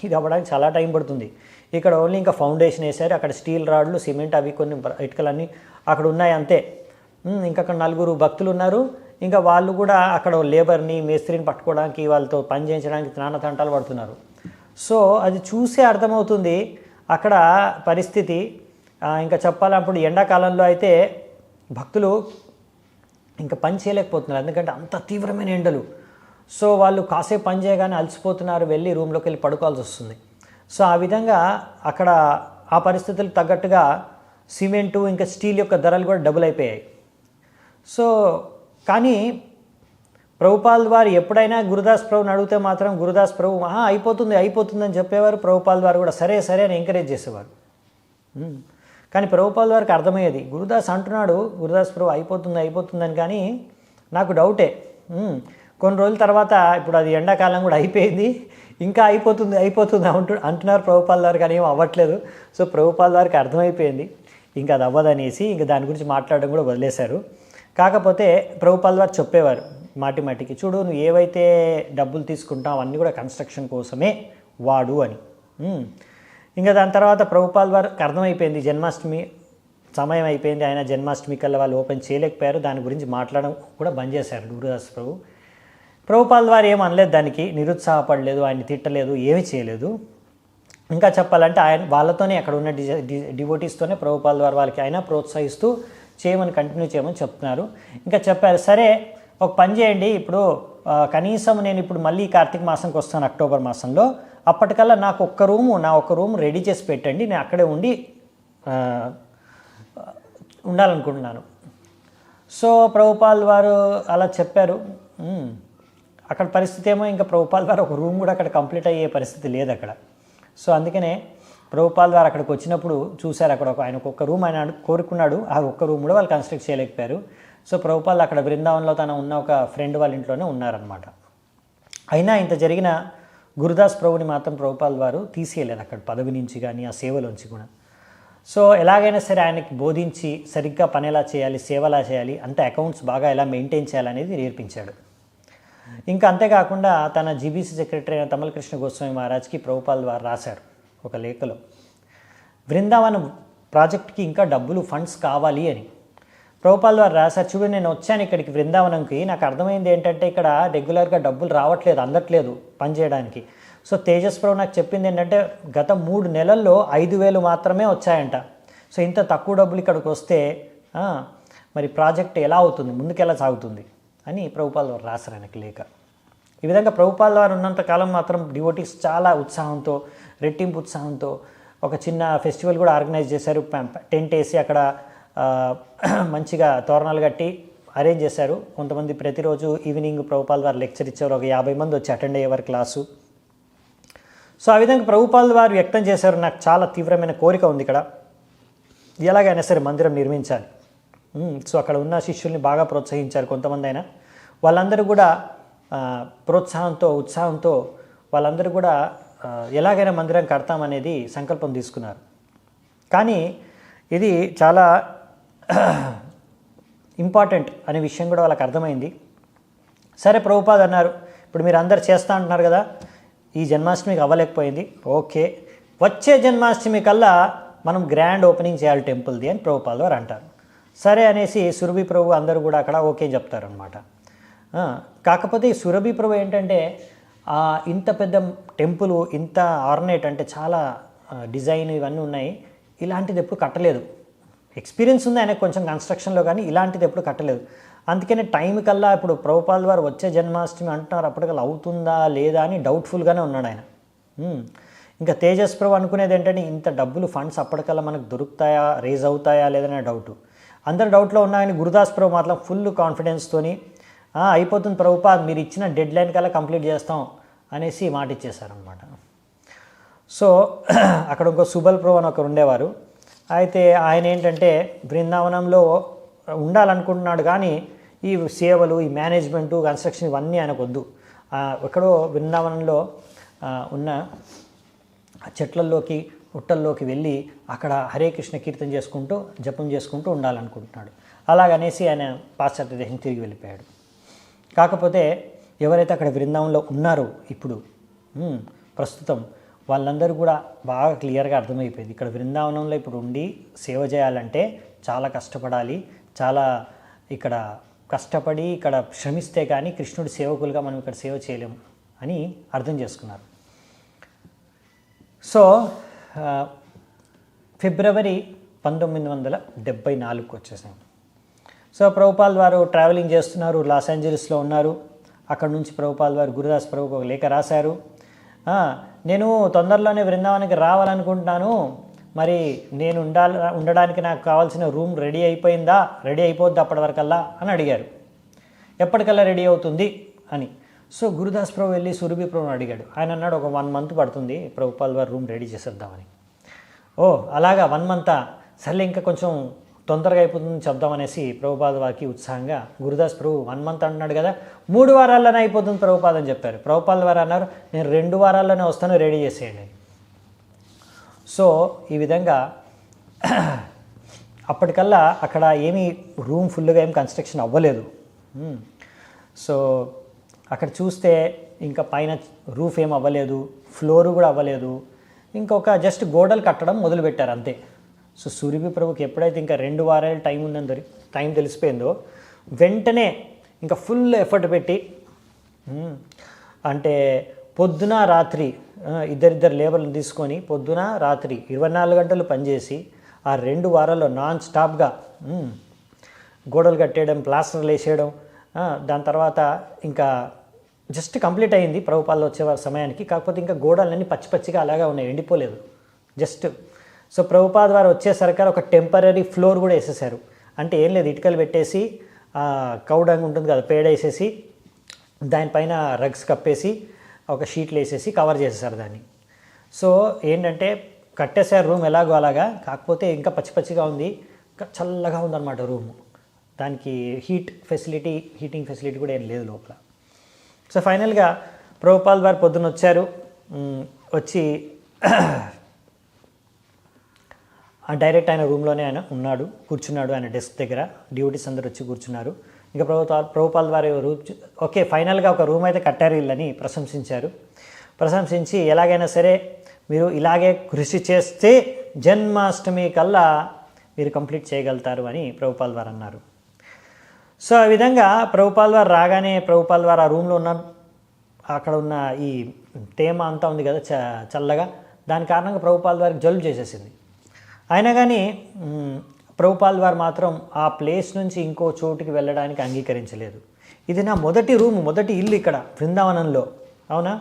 ఇది అవ్వడానికి చాలా టైం పడుతుంది, ఇక్కడ ఓన్లీ ఇంకా ఫౌండేషన్ వేసారు, అక్కడ స్టీల్ రాడ్లు, సిమెంట్, అవి కొన్ని ఇటుకలన్నీ అక్కడ ఉన్నాయి అంతే. ఇంకా అక్కడ 4 భక్తులు ఉన్నారు, ఇంకా వాళ్ళు కూడా అక్కడ లేబర్ని, మేస్త్రిని పట్టుకోవడానికి, వాళ్ళతో పని చేయించడానికి తంటాలు పడుతున్నారు. సో అది చూసే అర్థమవుతుంది అక్కడ పరిస్థితి. ఇంకా చెప్పాలప్పుడు ఎండాకాలంలో అయితే భక్తులు ఇంకా పని చేయలేకపోతున్నారు, ఎందుకంటే అంత తీవ్రమైన ఎండలు. సో వాళ్ళు కాసేపు పని చేయగానే అలసిపోతున్నారు, వెళ్ళి రూమ్లోకి వెళ్ళి పడుకోవాల్సి వస్తుంది. సో ఆ విధంగా అక్కడ ఆ పరిస్థితులకు తగ్గట్టుగా సిమెంటు ఇంకా స్టీల్ యొక్క ధరలు కూడా డబుల్ అయిపోయాయి. సో కానీ ప్రభుపాల్ వారు ఎప్పుడైనా గురుదాస్ ప్రభుని అడిగితే మాత్రం గురుదాస్ ప్రభు అయిపోతుంది అని చెప్పేవారు. ప్రభుపాల్ వారు కూడా సరే అని ఎంకరేజ్ చేసేవారు. కానీ ప్రభుపాల్ వారికి అర్థమయ్యేది, గురుదాస్ అంటున్నాడు, గురుదాస్ ప్రభు అయిపోతుందని, కానీ నాకు డౌటే. కొన్ని రోజుల తర్వాత ఇప్పుడు అది ఎండాకాలం కూడా అయిపోయింది, ఇంకా అయిపోతుంది అంటున్నారు ప్రభుపాల్ వారు, కానీ ఏం అవ్వట్లేదు. సో ప్రభుపాల్ వారికి అర్థమైపోయింది ఇంకా అది అవ్వదనేసి ఇంకా దాని గురించి మాట్లాడడం కూడా వదిలేశారు. కాకపోతే ప్రభుపాల్ వారు చెప్పేవారు మాటికి, చూడు నువ్వు ఏవైతే డబ్బులు తీసుకుంటావు అవన్నీ కూడా కన్స్ట్రక్షన్ కోసమే వాడు అని. ఇంకా దాని తర్వాత ప్రభుపాల్ వారికి అర్థమైపోయింది జన్మాష్టమి సమయం అయిపోయింది, ఆయన జన్మాష్టమి కల్లా వాళ్ళు ఓపెన్ చేయలేకపోయారు, దాని గురించి మాట్లాడడం కూడా బంద్ చేశారు గురుదాస్ ప్రభు. ప్రభుపాల్ వారు ఏం అనలేదు, దానికి నిరుత్సాహపడలేదు, ఆయన్ని తిట్టలేదు, ఏమీ చేయలేదు. ఇంకా చెప్పాలంటే ఆయన వాళ్ళతోనే అక్కడ ఉన్న డివోటీస్తోనే ప్రభుపాల్ వారు వాళ్ళకి ఆయన ప్రోత్సహిస్తూ కంటిన్యూ చేయమని చెప్తున్నారు. ఇంకా చెప్పారు, సరే ఒక పని చేయండి, ఇప్పుడు కనీసం నేను ఇప్పుడు మళ్ళీ కార్తీక మాసంకి వస్తాను అక్టోబర్ మాసంలో, అప్పటికల్లా నాకు నా ఒక్క రూమ్ రెడీ చేసి పెట్టండి, నేను అక్కడే ఉండాలనుకుంటున్నాను. సో ప్రభుపాల్ వారు అలా చెప్పారు. అక్కడ పరిస్థితి ఏమో ఇంకా ప్రభుపాల్ వారు ఒక రూమ్ కూడా అక్కడ కంప్లీట్ అయ్యే పరిస్థితి లేదు అక్కడ. సో అందుకనే ప్రభుపాల్ వారు అక్కడికి వచ్చినప్పుడు చూశారు, అక్కడ ఆయనకు ఒక్క రూమ్ ఆయన కోరుకున్నాడు, ఆ ఒక్క రూమ్ కూడా వాళ్ళు కన్స్ట్రక్ట్ చేయలేకపోయారు. సో ప్రభుపాల్ అక్కడ బృందావనంలో ఉన్న ఒక ఫ్రెండ్ వాళ్ళ ఇంట్లోనే ఉన్నారనమాట. అయినా ఇంత జరిగిన గురుదాస్ ప్రభుని మాత్రం ప్రభుపాల్ వారు తీసేయలేదు అక్కడ పదవి నుంచి కానీ ఆ సేవలోంచి కూడా. సో ఎలాగైనా సరే ఆయనకి బోధించి సరిగ్గా పని ఎలా చేయాలి, సేవ ఎలా చేయాలి, అంత అకౌంట్స్ బాగా ఎలా మెయింటైన్ చేయాలనేది నేర్పించాడు. ఇంకా అంతేకాకుండా తన జీబీసీ సెక్రటరీ అయిన తమల్ కృష్ణ గోస్వామి మహారాజ్కి ప్రభుపాల్ వారు రాశారు ఒక లేఖలో, బృందావనం ప్రాజెక్ట్కి ఇంకా ఫండ్స్ కావాలి అని ప్రభుపాల్ వారు రాశారు. చూడు, నేను వచ్చాను ఇక్కడికి బృందావనంకి, నాకు అర్థమైంది ఏంటంటే ఇక్కడ రెగ్యులర్గా డబ్బులు రావట్లేదు, అందట్లేదు పని చేయడానికి. సో తేజస్ ప్రభు నాకు చెప్పింది ఏంటంటే గత 3 నెలల్లో 5,000 మాత్రమే వచ్చాయంట. సో ఇంత తక్కువ డబ్బులు ఇక్కడికి వస్తే మరి ప్రాజెక్ట్ ఎలా అవుతుంది, ముందుకెలా సాగుతుంది అని ప్రభుపాల్ వారు రాశారు ఆయనకి లేఖ. ఈ విధంగా ప్రభుపాల్ వారు ఉన్నంతకాలం మాత్రం డివోటీస్ చాలా ఉత్సాహంతో, రెట్టింపు ఉత్సాహంతో ఒక చిన్న ఫెస్టివల్ కూడా ఆర్గనైజ్ చేశారు. టెంట్ వేసి అక్కడ మంచిగా తోరణాలు కట్టి అరేంజ్ చేశారు. కొంతమంది ప్రతిరోజు ఈవినింగ్ ప్రభుపాల్ వారు లెక్చర్ ఇచ్చారు, ఒక 50 మంది వచ్చి అటెండ్ అయ్యేవారు క్లాసు. సో ఆ విధంగా ప్రభుపాల్ వారు వ్యక్తం చేశారు, నాకు చాలా తీవ్రమైన కోరిక ఉంది ఇక్కడ, ఎలాగైనా సరే మందిరం నిర్మించాలి. సో అక్కడ ఉన్న శిష్యుల్ని బాగా ప్రోత్సహించారు కొంతమంది అయినా. వాళ్ళందరూ కూడా ప్రోత్సాహంతో ఉత్సాహంతో వాళ్ళందరూ కూడా ఎలాగైనా మందిరం కడతామనేది సంకల్పం తీసుకున్నారు. కానీ ఇది చాలా ఇంపార్టెంట్ అనే విషయం కూడా వాళ్ళకి అర్థమైంది. సరే ప్రభుపాద్ అన్నారు, ఇప్పుడు మీరు అందరు చేస్తా అంటున్నారు కదా, ఈ జన్మాష్టమికి అవ్వలేకపోయింది, ఓకే వచ్చే జన్మాష్టమి కల్లా మనం గ్రాండ్ ఓపెనింగ్ చేయాలి టెంపుల్ది అని ప్రభుపాద్ వారు అంటారు. సరే అనేసి సురభి ప్రభు అందరూ కూడా అక్కడ ఓకే చెప్తారనమాట. కాకపోతే ఈ సురభి ప్రభు ఏంటంటే ఇంత పెద్ద టెంపుల్, ఇంత ఆర్నేట్ అంటే చాలా డిజైన్ ఇవన్నీ ఉన్నాయి, ఇలాంటిది ఎప్పుడు కట్టలేదు. ఎక్స్పీరియన్స్ ఉంది ఆయనకు కొంచెం కన్స్ట్రక్షన్లో, కానీ ఇలాంటిది ఎప్పుడు కట్టలేదు. అందుకనే టైం కల్లా ఇప్పుడు ప్రభుపాద్ వారు వచ్చే జన్మాష్టమి అంటున్నారు, అప్పటికల్లా అవుతుందా లేదా అని డౌట్ఫుల్గానే ఉన్నాడు ఆయన. ఇంకా తేజస్ ప్రభు అనుకునేది ఏంటంటే ఇంత డబ్బులు ఫండ్స్ అప్పటికల్లా మనకు దొరుకుతాయా, రేజ్ అవుతాయా లేదనే డౌట్. అందరు డౌట్లో ఉన్నాయని గురుదాస్ ప్రభు మాత్రం ఫుల్ కాన్ఫిడెన్స్తోని అయిపోతుంది ప్రభుపాద్, మీరు ఇచ్చిన డెడ్ లైన్ కల్లా కంప్లీట్ చేస్తాం అనేసి మాట ఇచ్చేశారనమాట. సో అక్కడ ఇంకో సుబల్ ప్రభు అని ఒకరు ఉండేవారు. అయితే ఆయన ఏంటంటే బృందావనంలో ఉండాలనుకుంటున్నాడు, కానీ ఈ సేవలు, ఈ మేనేజ్మెంటు, కన్స్ట్రక్షన్ ఇవన్నీ ఆయనకు వద్దు. ఎక్కడో బృందావనంలో ఉన్న చెట్లల్లోకి పుట్టల్లోకి వెళ్ళి అక్కడ హరే కృష్ణ కీర్తన చేసుకుంటూ జపం చేసుకుంటూ ఉండాలనుకుంటున్నాడు. అలాగనేసి ఆయన పాశ్చాత్య దేశం తిరిగి వెళ్ళిపోయాడు. కాకపోతే ఎవరైతే అక్కడ బృందావనంలో ఉన్నారో ఇప్పుడు ప్రస్తుతం వాళ్ళందరూ కూడా బాగా క్లియర్గా అర్థమైపోయింది, ఇక్కడ బృందావనంలో ఇప్పుడు ఉండి సేవ చేయాలంటే చాలా కష్టపడాలి, చాలా ఇక్కడ కష్టపడి ఇక్కడ శ్రమిస్తే కానీ కృష్ణుడి సేవకులుగా మనం ఇక్కడ సేవ చేయలేము అని అర్థం చేసుకున్నారు. సో ఫిబ్రవరి 1974 వచ్చేసాం. సో ప్రభుపాద్ వారు ట్రావెలింగ్ చేస్తున్నారు, లాస్ ఏంజలీస్లో ఉన్నారు. అక్కడ నుంచి ప్రభుపాద్ వారు గురుదాస్ ప్రభుకు ఒక లేఖ రాశారు, నేను తొందరలోనే బృందావనానికి రావాలనుకుంటున్నాను, మరి నేను ఉండడానికి నాకు కావాల్సిన రూమ్ రెడీ అయిపోయిందా, రెడీ అయిపోద్ది అప్పటివరకల్లా అని అడిగారు. ఎప్పటికల్లా రెడీ అవుతుంది అని. సో గురుదాస్ ప్రభు వెళ్ళి సురభి ప్రభుని అడిగాడు. ఆయన అన్నాడు, ఒక 1 month పడుతుంది ప్రభుపాద్ వారు రూమ్ రెడీ చేసేద్దామని. ఓ అలాగా 1 month, సర్లే ఇంకా కొంచెం తొందరగా అయిపోతుందని చెప్దామనేసి ప్రభుపాద్ వారికి ఉత్సాహంగా గురుదాస్ ప్రభు 1 month అంటున్నాడు కదా, 3 వారాల్లోనే అయిపోతుంది ప్రభుపాద్ అని చెప్పారు. ప్రభుపాద్ వారు అన్నారు, నేను 2 వారాల్లోనే వస్తాను, రెడీ చేసేయండి. సో ఈ విధంగా అప్పటికల్లా అక్కడ ఏమీ రూమ్ ఫుల్గా ఏం కన్స్ట్రక్షన్ అవ్వలేదు. సో అక్కడ చూస్తే ఇంకా పైన రూఫ్ ఏం అవ్వలేదు, ఫ్లోరు కూడా అవ్వలేదు, ఇంకొక జస్ట్ గోడలు కట్టడం మొదలుపెట్టారు అంతే. సో సురభి ప్రభుకి ఎప్పుడైతే ఇంకా 2 వారాలు టైం ఉందని టైం తెలిసిపోయిందో వెంటనే ఇంకా ఫుల్ ఎఫర్ట్ పెట్టి, అంటే పొద్దున రాత్రి ఇద్దరిద్దరు లేబర్లను తీసుకొని పొద్దున రాత్రి 24 గంటలు పనిచేసి ఆ 2 వారాల్లో నాన్ స్టాప్గా గోడలు కట్టేయడం, ప్లాస్టర్లు వేసేయడం, దాని తర్వాత ఇంకా జస్ట్ కంప్లీట్ అయింది ప్రభుపాద్ వచ్చేవారి సమయానికి. కాకపోతే ఇంకా గోడలన్నీ పచ్చి పచ్చిగా అలాగా ఉన్నాయి, ఎండిపోలేదు జస్ట్. సో ప్రభుపాద్ వారు వచ్చేసరికి ఒక టెంపరీ ఫ్లోర్ కూడా వేసేసారు. అంటే ఏం లేదు, ఇటుకలు పెట్టేసి కౌడంగ్ ఉంటుంది కదా, పేడ వేసేసి దానిపైన రగ్స్ కప్పేసి ఒక షీట్లు వేసేసి కవర్ చేసేసారు దాన్ని. సో ఏంటంటే కట్టేసారు రూమ్ ఎలాగో అలాగా, కాకపోతే ఇంకా పచ్చి పచ్చిగా ఉంది, చల్లగా ఉందన్నమాట రూము. దానికి హీటింగ్ ఫెసిలిటీ కూడా ఏం లేదు లోపల. సో ఫైనల్గా ప్రభుపాద్ వారు పొద్దున్న వచ్చారు, వచ్చి డైరెక్ట్ ఆయన రూమ్లోనే ఆయన ఉన్నాడు, కూర్చున్నాడు ఆయన డెస్క్ దగ్గర. డ్యూటీస్ అందరూ వచ్చి కూర్చున్నారు. ఇంకా ప్రభుపాద్ వారి ఓకే ఫైనల్గా ఒక రూమ్ అయితే కట్టారు వీళ్ళని ప్రశంసించి ఎలాగైనా సరే మీరు ఇలాగే కృషి చేస్తే జన్మాష్టమి కల్లా మీరు కంప్లీట్ చేయగలుగుతారు అని ప్రభుపాద్ వారు అన్నారు. సో ఆ విధంగా ప్రభుపాద్ వారు రాగానే ప్రభుపాద్ వారు ఆ రూమ్లో ఉన్న అక్కడ ఉన్న ఈ తేమ అంతా ఉంది కదా చల్లగా, దాని కారణంగా ప్రభుపాద్ వారికి జలుబు చేసేసింది. అయినా కానీ ప్రభుపాద్ వారు మాత్రం ఆ ప్లేస్ నుంచి ఇంకో చోటుకి వెళ్ళడానికి అంగీకరించలేదు. ఇది నా మొదటి ఇల్లు ఇక్కడ బృందావనంలో, అవునా,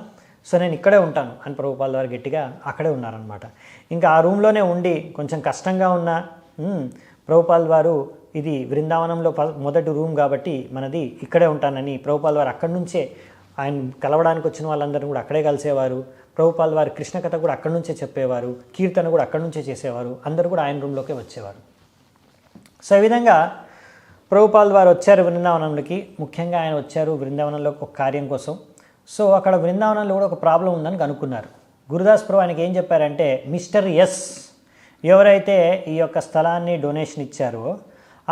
సో నేను ఇక్కడే ఉంటాను అని ప్రభుపాద్ వారు గట్టిగా అక్కడే ఉన్నారనమాట. ఇంకా ఆ రూమ్లోనే ఉండి కొంచెం కష్టంగా ఉన్న ప్రభుపాద్ వారు ఇది బృందావనంలో మొదటి రూమ్ కాబట్టి మనది ఇక్కడే ఉంటానని ప్రభుపాద్ వారు అక్కడి నుంచే ఆయన కలవడానికి వచ్చిన వాళ్ళందరూ కూడా అక్కడే కలిసేవారు. ప్రభుపాల్ వారి కృష్ణ కథ కూడా అక్కడి నుంచే చెప్పేవారు, కీర్తన కూడా అక్కడి నుంచే చేసేవారు, అందరూ కూడా ఆయన రూమ్లోకే వచ్చేవారు. సో ఈ విధంగా ప్రభుపాల్ వారు వచ్చారు బృందావనంలోకి. ముఖ్యంగా ఆయన వచ్చారు బృందావనంలో ఒక కార్యం కోసం. సో అక్కడ బృందావనంలో కూడా ఒక ప్రాబ్లం ఉందని కనుక్కున్నారు. గురుదాస్ ప్రభు ఆయనకి ఏం చెప్పారంటే, మిస్టర్ ఎస్ ఎవరైతే ఈ యొక్క స్థలాన్ని డొనేషన్ ఇచ్చారో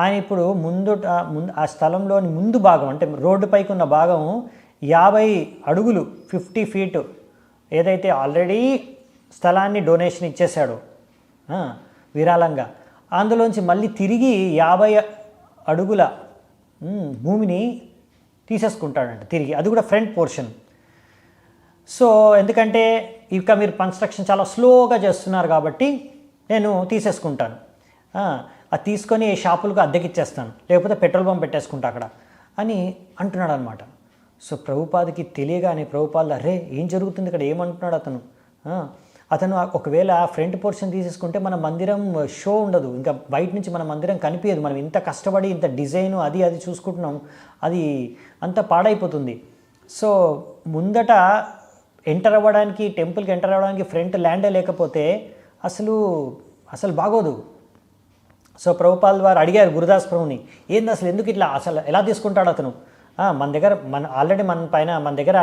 ఆయన ఇప్పుడు ఆ స్థలంలోని ముందు భాగం అంటే రోడ్డు పైకి ఉన్న భాగం 50 అడుగులు 50 ఫీట్ ఏదైతే ఆల్రెడీ స్థలాన్ని డొనేషన్ ఇచ్చేశాడో విరాళంగా, అందులోంచి మళ్ళీ తిరిగి 50 అడుగుల భూమిని తీసేసుకుంటాడంట తిరిగి, అది కూడా ఫ్రంట్ పోర్షన్. సో ఎందుకంటే ఇక మీరు కన్స్ట్రక్షన్ చాలా స్లోగా చేస్తున్నారు కాబట్టి నేను తీసేసుకుంటాను, అది తీసుకొని షాపులకు అద్దెకిచ్చేస్తాను, లేకపోతే పెట్రోల్ పంప్ పెట్టేసుకుంటా అక్కడ అని అంటున్నాడు అనమాట. సో ప్రభుపాదకి తెలియగానే ప్రభుపాద అరే ఏం జరుగుతుంది ఇక్కడ, ఏమంటున్నాడు అతను ఒకవేళ ఫ్రంట్ పోర్షన్ తీసేసుకుంటే మన మందిరం షో ఉండదు, ఇంకా బయట నుంచి మన మందిరం కనిపించదు, మనం ఇంత కష్టపడి ఇంత డిజైను అది చూసుకుంటున్నాం, అది అంతా పాడైపోతుంది. సో ముందట ఎంటర్ అవ్వడానికి టెంపుల్కి ఎంటర్ అవ్వడానికి ఫ్రంట్ ల్యాండే లేకపోతే అసలు బాగోదు. సో ప్రభుపాల్ వారు అడిగారు గురుదాస్ ప్రభుని, ఏంది అసలు ఎందుకు ఇట్లా అసలు ఎలా తీసుకుంటాడు అతను, మన దగ్గర ఆల్రెడీ మన దగ్గర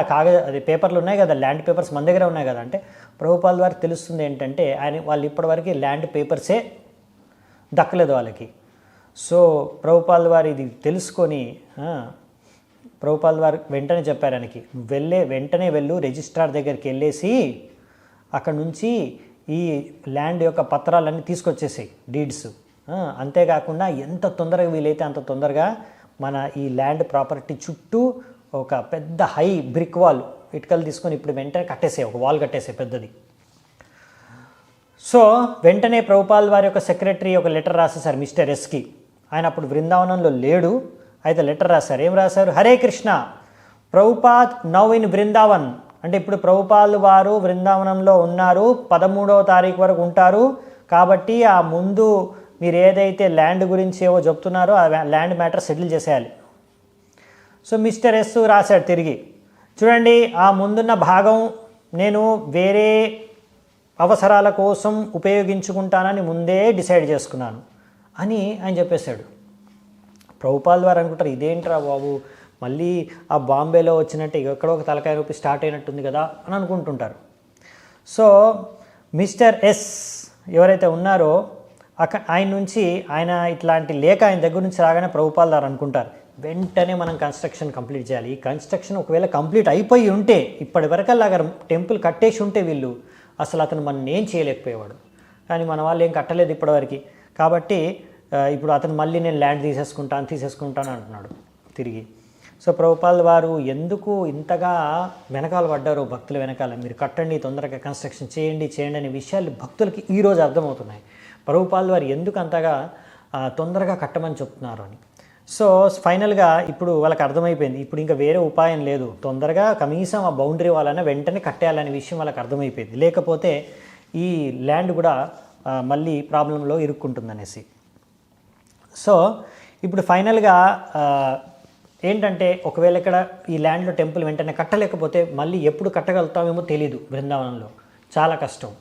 అది పేపర్లు ఉన్నాయి కదా, ల్యాండ్ పేపర్స్ మన దగ్గర ఉన్నాయి కదా అంటే, ప్రభుపాల్ వారికి తెలుస్తుంది ఏంటంటే వాళ్ళు ఇప్పటివరకు ల్యాండ్ పేపర్సే దక్కలేదు వాళ్ళకి. సో ప్రభుపాల్ వారు ఇది తెలుసుకొని ప్రభుపాల్ వారు వెంటనే చెప్పారు ఆయనకి, వెంటనే వెళ్ళు రిజిస్ట్రార్ దగ్గరికి వెళ్ళేసి అక్కడ నుంచి ఈ ల్యాండ్ యొక్క పత్రాలన్నీ తీసుకొచ్చేసాయి, డీడ్స్. అంతేకాకుండా ఎంత తొందరగా వీలైతే అంత తొందరగా మన ఈ ల్యాండ్ ప్రాపర్టీ చుట్టూ ఒక పెద్ద హై బ్రిక్ వాల్ ఇటుకలు తీసుకొని ఇప్పుడు వెంటనే కట్టేసాయి, ఒక వాల్ కట్టేసాయి పెద్దది. సో వెంటనే ప్రభుపాల్ వారి యొక్క సెక్రటరీ ఒక లెటర్ రాసేసారు మిస్టర్ ఎస్కి. ఆయన అప్పుడు బృందావనంలో లేడు, అయితే లెటర్ రాశారు. ఏం రాశారు, హరే కృష్ణ, ప్రభుపాద్ నౌ ఇన్ బృందావన్, అంటే ఇప్పుడు ప్రభుపాల్ వారు బృందావనంలో ఉన్నారు, 13వ తారీఖు వరకు ఉంటారు, కాబట్టి ఆ ముందు మీరు ఏదైతే ల్యాండ్ గురించి ఏవో చెప్తున్నారో ఆ ల్యాండ్ మ్యాటర్ సెటిల్ చేసేయాలి. సో మిస్టర్ ఎస్ రాశాడు తిరిగి, చూడండి ఆ ముందున్న భాగం నేను వేరే అవసరాల కోసం ఉపయోగించుకుంటానని ముందే డిసైడ్ చేసుకున్నాను అని ఆయన చెప్పేశాడు. ప్రభుపాల్ వారు అనుకుంటారు, ఇదేంట్రా బాబు మళ్ళీ ఆ బాంబేలో వచ్చినట్టు ఎక్కడో ఒక తలకాయ రూపి స్టార్ట్ అయినట్టుంది కదా అని అనుకుంటుంటారు. సో మిస్టర్ ఎస్ ఎవరైతే ఉన్నారో ఆయన నుంచి ఇట్లాంటి లేఖ ఆయన దగ్గర నుంచి రాగానే ప్రభుపాల్ వారు అనుకుంటారు, వెంటనే మనం కన్స్ట్రక్షన్ కంప్లీట్ చేయాలి. ఈ కన్స్ట్రక్షన్ ఒకవేళ కంప్లీట్ అయిపోయి ఉంటే, ఇప్పటి వరకల్లాగా టెంపుల్ కట్టేసి ఉంటే వీళ్ళు అసలు అతను మనం ఏం చేయలేకపోయేవాడు, కానీ మన వాళ్ళు ఏం కట్టలేదు ఇప్పటివరకు, కాబట్టి ఇప్పుడు అతను మళ్ళీ నేను ల్యాండ్ తీసేసుకుంటాను అంటున్నాడు తిరిగి. సో ప్రభుపాల్ వారు ఎందుకు ఇంతగా వెనకాల పడ్డారో భక్తుల వెనకాల, మీరు కట్టండి తొందరగా కన్స్ట్రక్షన్ చేయండి అనే విషయాలు భక్తులకి ఈరోజు అర్థమవుతున్నాయి. ప్రభుపాల్ వారు ఎందుకు అంతగా తొందరగా కట్టమని చెప్తున్నారు అని. సో ఫైనల్గా ఇప్పుడు వాళ్ళకి అర్థమైపోయింది, ఇప్పుడు ఇంకా వేరే ఉపాయం లేదు, తొందరగా కనీసం ఆ బౌండరీ వాళ్ళైనా వెంటనే కట్టేయాలనే విషయం వాళ్ళకి అర్థమైపోయింది, లేకపోతే ఈ ల్యాండ్ కూడా మళ్ళీ ప్రాబ్లంలో ఇరుక్కుంటుందనేసి. సో ఇప్పుడు ఫైనల్గా ఏంటంటే ఒకవేళ ఇక్కడ ఈ ల్యాండ్లో టెంపుల్ వెంటనే కట్టలేకపోతే మళ్ళీ ఎప్పుడు కట్టగలుగుతామేమో తెలీదు, బృందావనంలో చాలా కష్టం.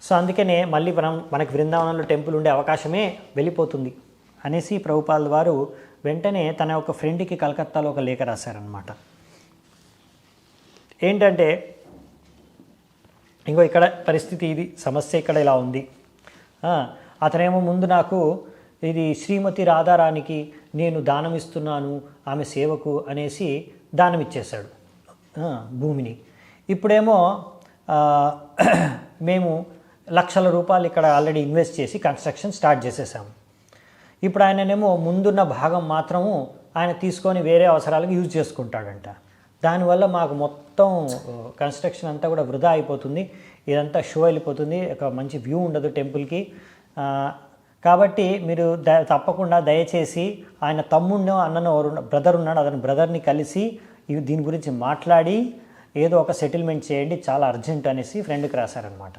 సో అందుకనే మళ్ళీ మనకి బృందావనంలో టెంపుల్ ఉండే అవకాశమే వెళ్ళిపోతుంది అనేసి ప్రభుపాల్ వారు వెంటనే తన ఒక ఫ్రెండ్కి కలకత్తాలో ఒక లేఖ రాశారనమాట. ఏంటంటే ఇంకో ఇక్కడ పరిస్థితి ఇది, సమస్య ఇక్కడ ఇలా ఉంది, అతనేమో ముందు నాకు ఇది శ్రీమతి రాధారానికి నేను దానం ఇస్తున్నాను ఆమె సేవకు అనేసి దానం ఇచ్చేశాడు భూమిని. ఇప్పుడేమో మేము లక్షల రూపాయలు ఇక్కడ ఆల్రెడీ ఇన్వెస్ట్ చేసి కన్స్ట్రక్షన్ స్టార్ట్ చేసేసాము. ఇప్పుడు ఆయననేమో ముందున్న భాగం మాత్రము ఆయన తీసుకొని వేరే అవసరాలకు యూజ్ చేసుకుంటాడంట. దానివల్ల మాకు మొత్తం కన్స్ట్రక్షన్ అంతా కూడా వృధా అయిపోతుంది, ఇదంతా షో వెళ్ళిపోతుంది, ఒక మంచి వ్యూ ఉండదు టెంపుల్కి. కాబట్టి మీరు తప్పకుండా దయచేసి ఆయన తమ్ముడినో అన్ననో బ్రదర్ ఉన్నాడు, అతని బ్రదర్ని కలిసి దీని గురించి మాట్లాడి ఏదో ఒక సెటిల్మెంట్ చేయండి, చాలా అర్జెంట్ అనేసి ఫ్రెండ్కి రాశారనమాట.